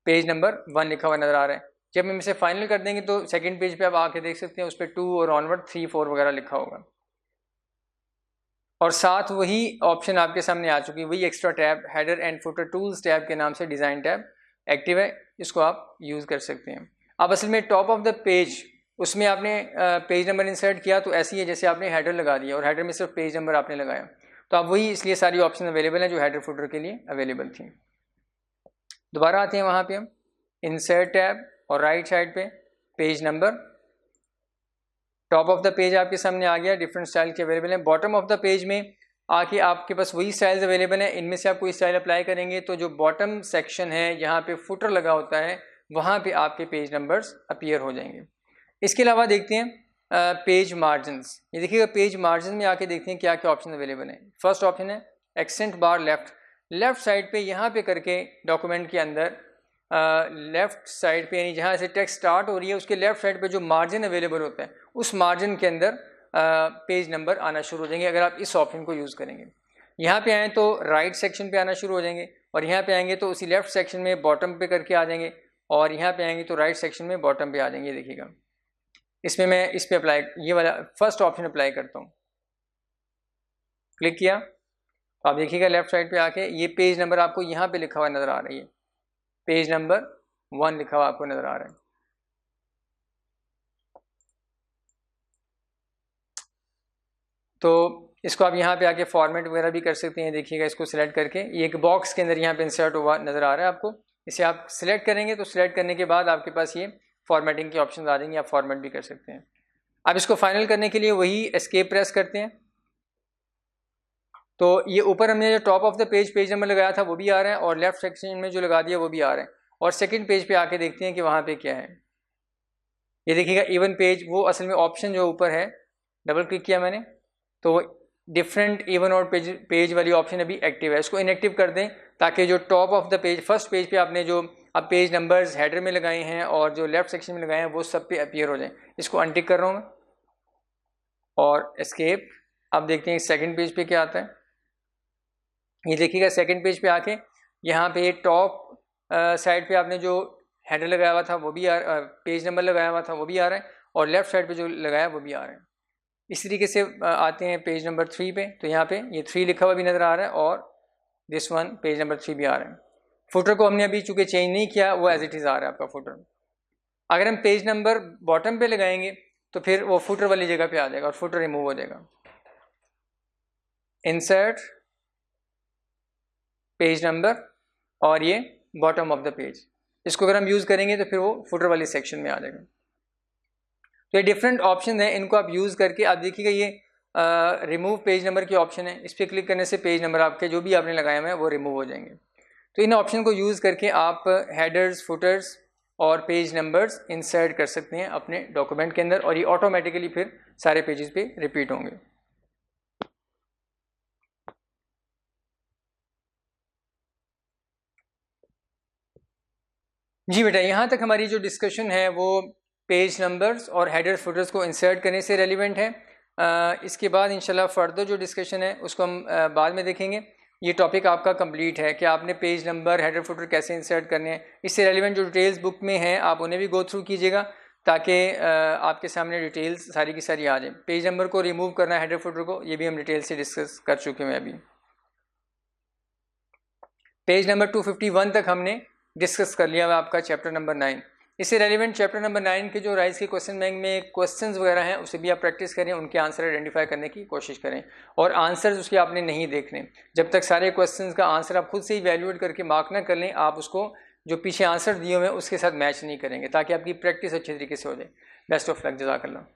पेज नंबर 1 लिखा हुआ नज़र आ रहा है। जब हम इसे फाइनल कर देंगे तो सेकंड पेज पे आप आके देख सकते हैं उस पर 2 और ऑनवर्ड 3, 4 वगैरह लिखा होगा और साथ वही ऑप्शन आपके सामने आ चुकी है, वही extra tab header and footer tools tab के नाम से डिज़ाइन टैब एक्टिव है, इसको आप यूज़ कर सकते हैं। अब असल में टॉप ऑफ द पेज उसमें आपने पेज नंबर इंसर्ट किया तो ऐसी है जैसे आपने हेडर लगा दिया और हेडर में सिर्फ पेज नंबर आपने लगाया, तो आप वही इसलिए सारी ऑप्शन अवेलेबल हैं जो हेडर फुटर के लिए अवेलेबल थी। दोबारा आते हैं वहाँ पे हम इंसर्ट टैब और राइट साइड पे page number, top of the page आपके सामने आ गया, डिफरेंट स्टाइल के अवेलेबल हैं। बॉटम ऑफ द पेज में आके आपके पास वही स्टाइल्स अवेलेबल हैं, इनमें से आप कोई स्टाइल अप्लाई करेंगे तो जो बॉटम सेक्शन है जहाँ पे फुटर लगा होता है वहाँ पे आपके पेज नंबर्स अपीयर हो जाएंगे। इसके अलावा देखते हैं पेज मार्जिन्स। ये देखिएगा पेज मार्जिन में आके देखते हैं क्या क्या ऑप्शन अवेलेबल हैं। फर्स्ट ऑप्शन है एक्सेंट बार लेफ्ट साइड पे, यहाँ पे करके डॉक्यूमेंट के अंदर लेफ्ट साइड पे यानी जहाँ से टेक्स्ट स्टार्ट हो रही है उसके लेफ्ट साइड पे जो मार्जिन अवेलेबल होता है उस मार्जिन के अंदर पेज नंबर आना शुरू हो जाएंगे अगर आप इस ऑप्शन को यूज़ करेंगे। यहाँ पे आएँ तो राइट सेक्शन पे आना शुरू हो जाएंगे और यहाँ पे आएंगे तो उसी लेफ्ट सेक्शन में बॉटम पे करके आ जाएंगे और यहाँ पे आएंगे तो राइट सेक्शन में बॉटम पे आ जाएंगे। देखिएगा इसमें मैं इस पे अप्लाई, ये वाला फर्स्ट ऑप्शन अप्लाई करता हूँ, क्लिक किया तो आप देखिएगा लेफ्ट साइड पे आके ये पेज नंबर आपको यहाँ पे लिखा हुआ नज़र आ रही है, पेज नंबर 1 लिखा हुआ आपको नज़र आ रहा है। तो इसको आप यहाँ पे आके फॉर्मेट वगैरह भी कर सकते हैं। देखिएगा इसको सिलेक्ट करके ये एक बॉक्स के अंदर यहाँ पे इंसर्ट हुआ नज़र आ रहा है आपको, इसे आप सिलेक्ट करेंगे तो सिलेक्ट करने के बाद आपके पास ये फॉर्मेटिंग के ऑप्शन आ जाएंगे, आप फॉर्मेट भी कर सकते हैं। अब इसको फाइनल करने के लिए वही एस्केप प्रेस करते हैं तो ये ऊपर हमने जो top of the page number लगाया था वो भी आ रहा है और लेफ्ट सेक्शन में जो लगा दिया वो भी आ रहा है। और सेकंड पेज पे आके देखते हैं कि वहाँ पे क्या है। ये देखिएगा इवन पेज, वो असल में ऑप्शन जो ऊपर है, डबल क्लिक किया मैंने तो डिफरेंट इवन और पेज वाली ऑप्शन अभी एक्टिव है, इसको इनएक्टिव कर दें ताकि जो top of the page first page पे आपने जो अब पेज नंबर्स हेडर में लगाए हैं और जो लेफ्ट सेक्शन में लगाए हैं वो सब पे अपीयर हो जाए। इसको अनटिक कर रहा हूँ मैं और एस्केप। अब देखते हैं सेकंड पेज पे क्या आता है। ये देखिएगा सेकंड पेज पे आके यहाँ पे टॉप साइड पे आपने जो हेडर लगाया हुआ था वो भी पेज नंबर लगाया हुआ था वो भी आ रहा है, और लेफ्ट साइड पे जो लगाया वो भी आ रहा है। इस तरीके से आते हैं पेज नंबर 3 पे, तो यहाँ पे ये 3 लिखा हुआ भी नज़र आ रहा है और दिस वन पेज नंबर 3 भी आ रहा है। फुटर को हमने अभी चूँकि चेंज नहीं किया, वो एज इट इज़ आ रहा है आपका फुटर। अगर हम पेज नंबर बॉटम पे लगाएंगे तो फिर वो फुटर वाली जगह पे आ जाएगा और फुटर रिमूव हो जाएगा। इंसर्ट पेज नंबर और ये बॉटम ऑफ द पेज, इसको अगर हम यूज़ करेंगे तो फिर वो फुटर वाले सेक्शन में आ जाएगा। तो ये डिफरेंट ऑप्शन है, इनको आप यूज़ करके आप देखिएगा ये रिमूव पेज नंबर की ऑप्शन है, इस पर क्लिक करने से पेज नंबर आपके जो भी आपने लगाए हुए हैं वो रिमूव हो जाएंगे। तो इन ऑप्शन को यूज़ करके आप हेडर्स, फुटर्स और पेज नंबर्स इंसर्ट कर सकते हैं अपने डॉक्यूमेंट के अंदर, और ये ऑटोमेटिकली फिर सारे पेजेस पे रिपीट होंगे। जी बेटा, यहाँ तक हमारी जो डिस्कशन है वो पेज नंबर्स और हेडर्स फुटर्स को इंसर्ट करने से रेलिवेंट है। इसके बाद इंशाल्लाह फर्दर जो डिस्कशन है उसको हम बाद में देखेंगे। ये टॉपिक आपका कंप्लीट है कि आपने पेज नंबर, हेडर फुटर कैसे इंसर्ट करने हैं। इससे रेलिवेंट जो डिटेल्स बुक में हैं आप उन्हें भी गो थ्रू कीजिएगा ताकि आपके सामने डिटेल्स सारी की सारी आ जाए। पेज नंबर को रिमूव करना, हेडर फुटर को, ये भी हम डिटेल से डिस्कस कर चुके हैं अभी। पेज नंबर 251 तक हमने डिस्कस कर लिया हुआ आपका चैप्टर नंबर 9। इससे रेलिवेंट चैप्टर नंबर 9 के जो राइज के क्वेश्चन बैंक में क्वेश्चंस वगैरह हैं उसे भी आप प्रैक्टिस करें, उनके आंसर आइडेंटिफाई करने की कोशिश करें, और आंसर्स उसके आपने नहीं देखने। जब तक सारे क्वेश्चंस का आंसर आप खुद से ही वैल्यूएट करके मार्क ना कर लें, आप उसको जो पीछे आंसर दिए हुए हैं उसके साथ मैच नहीं करेंगे, ताकि आपकी प्रैक्टिस अच्छे तरीके से हो जाए। बेस्ट ऑफ लक, जज़ाकल्लाह।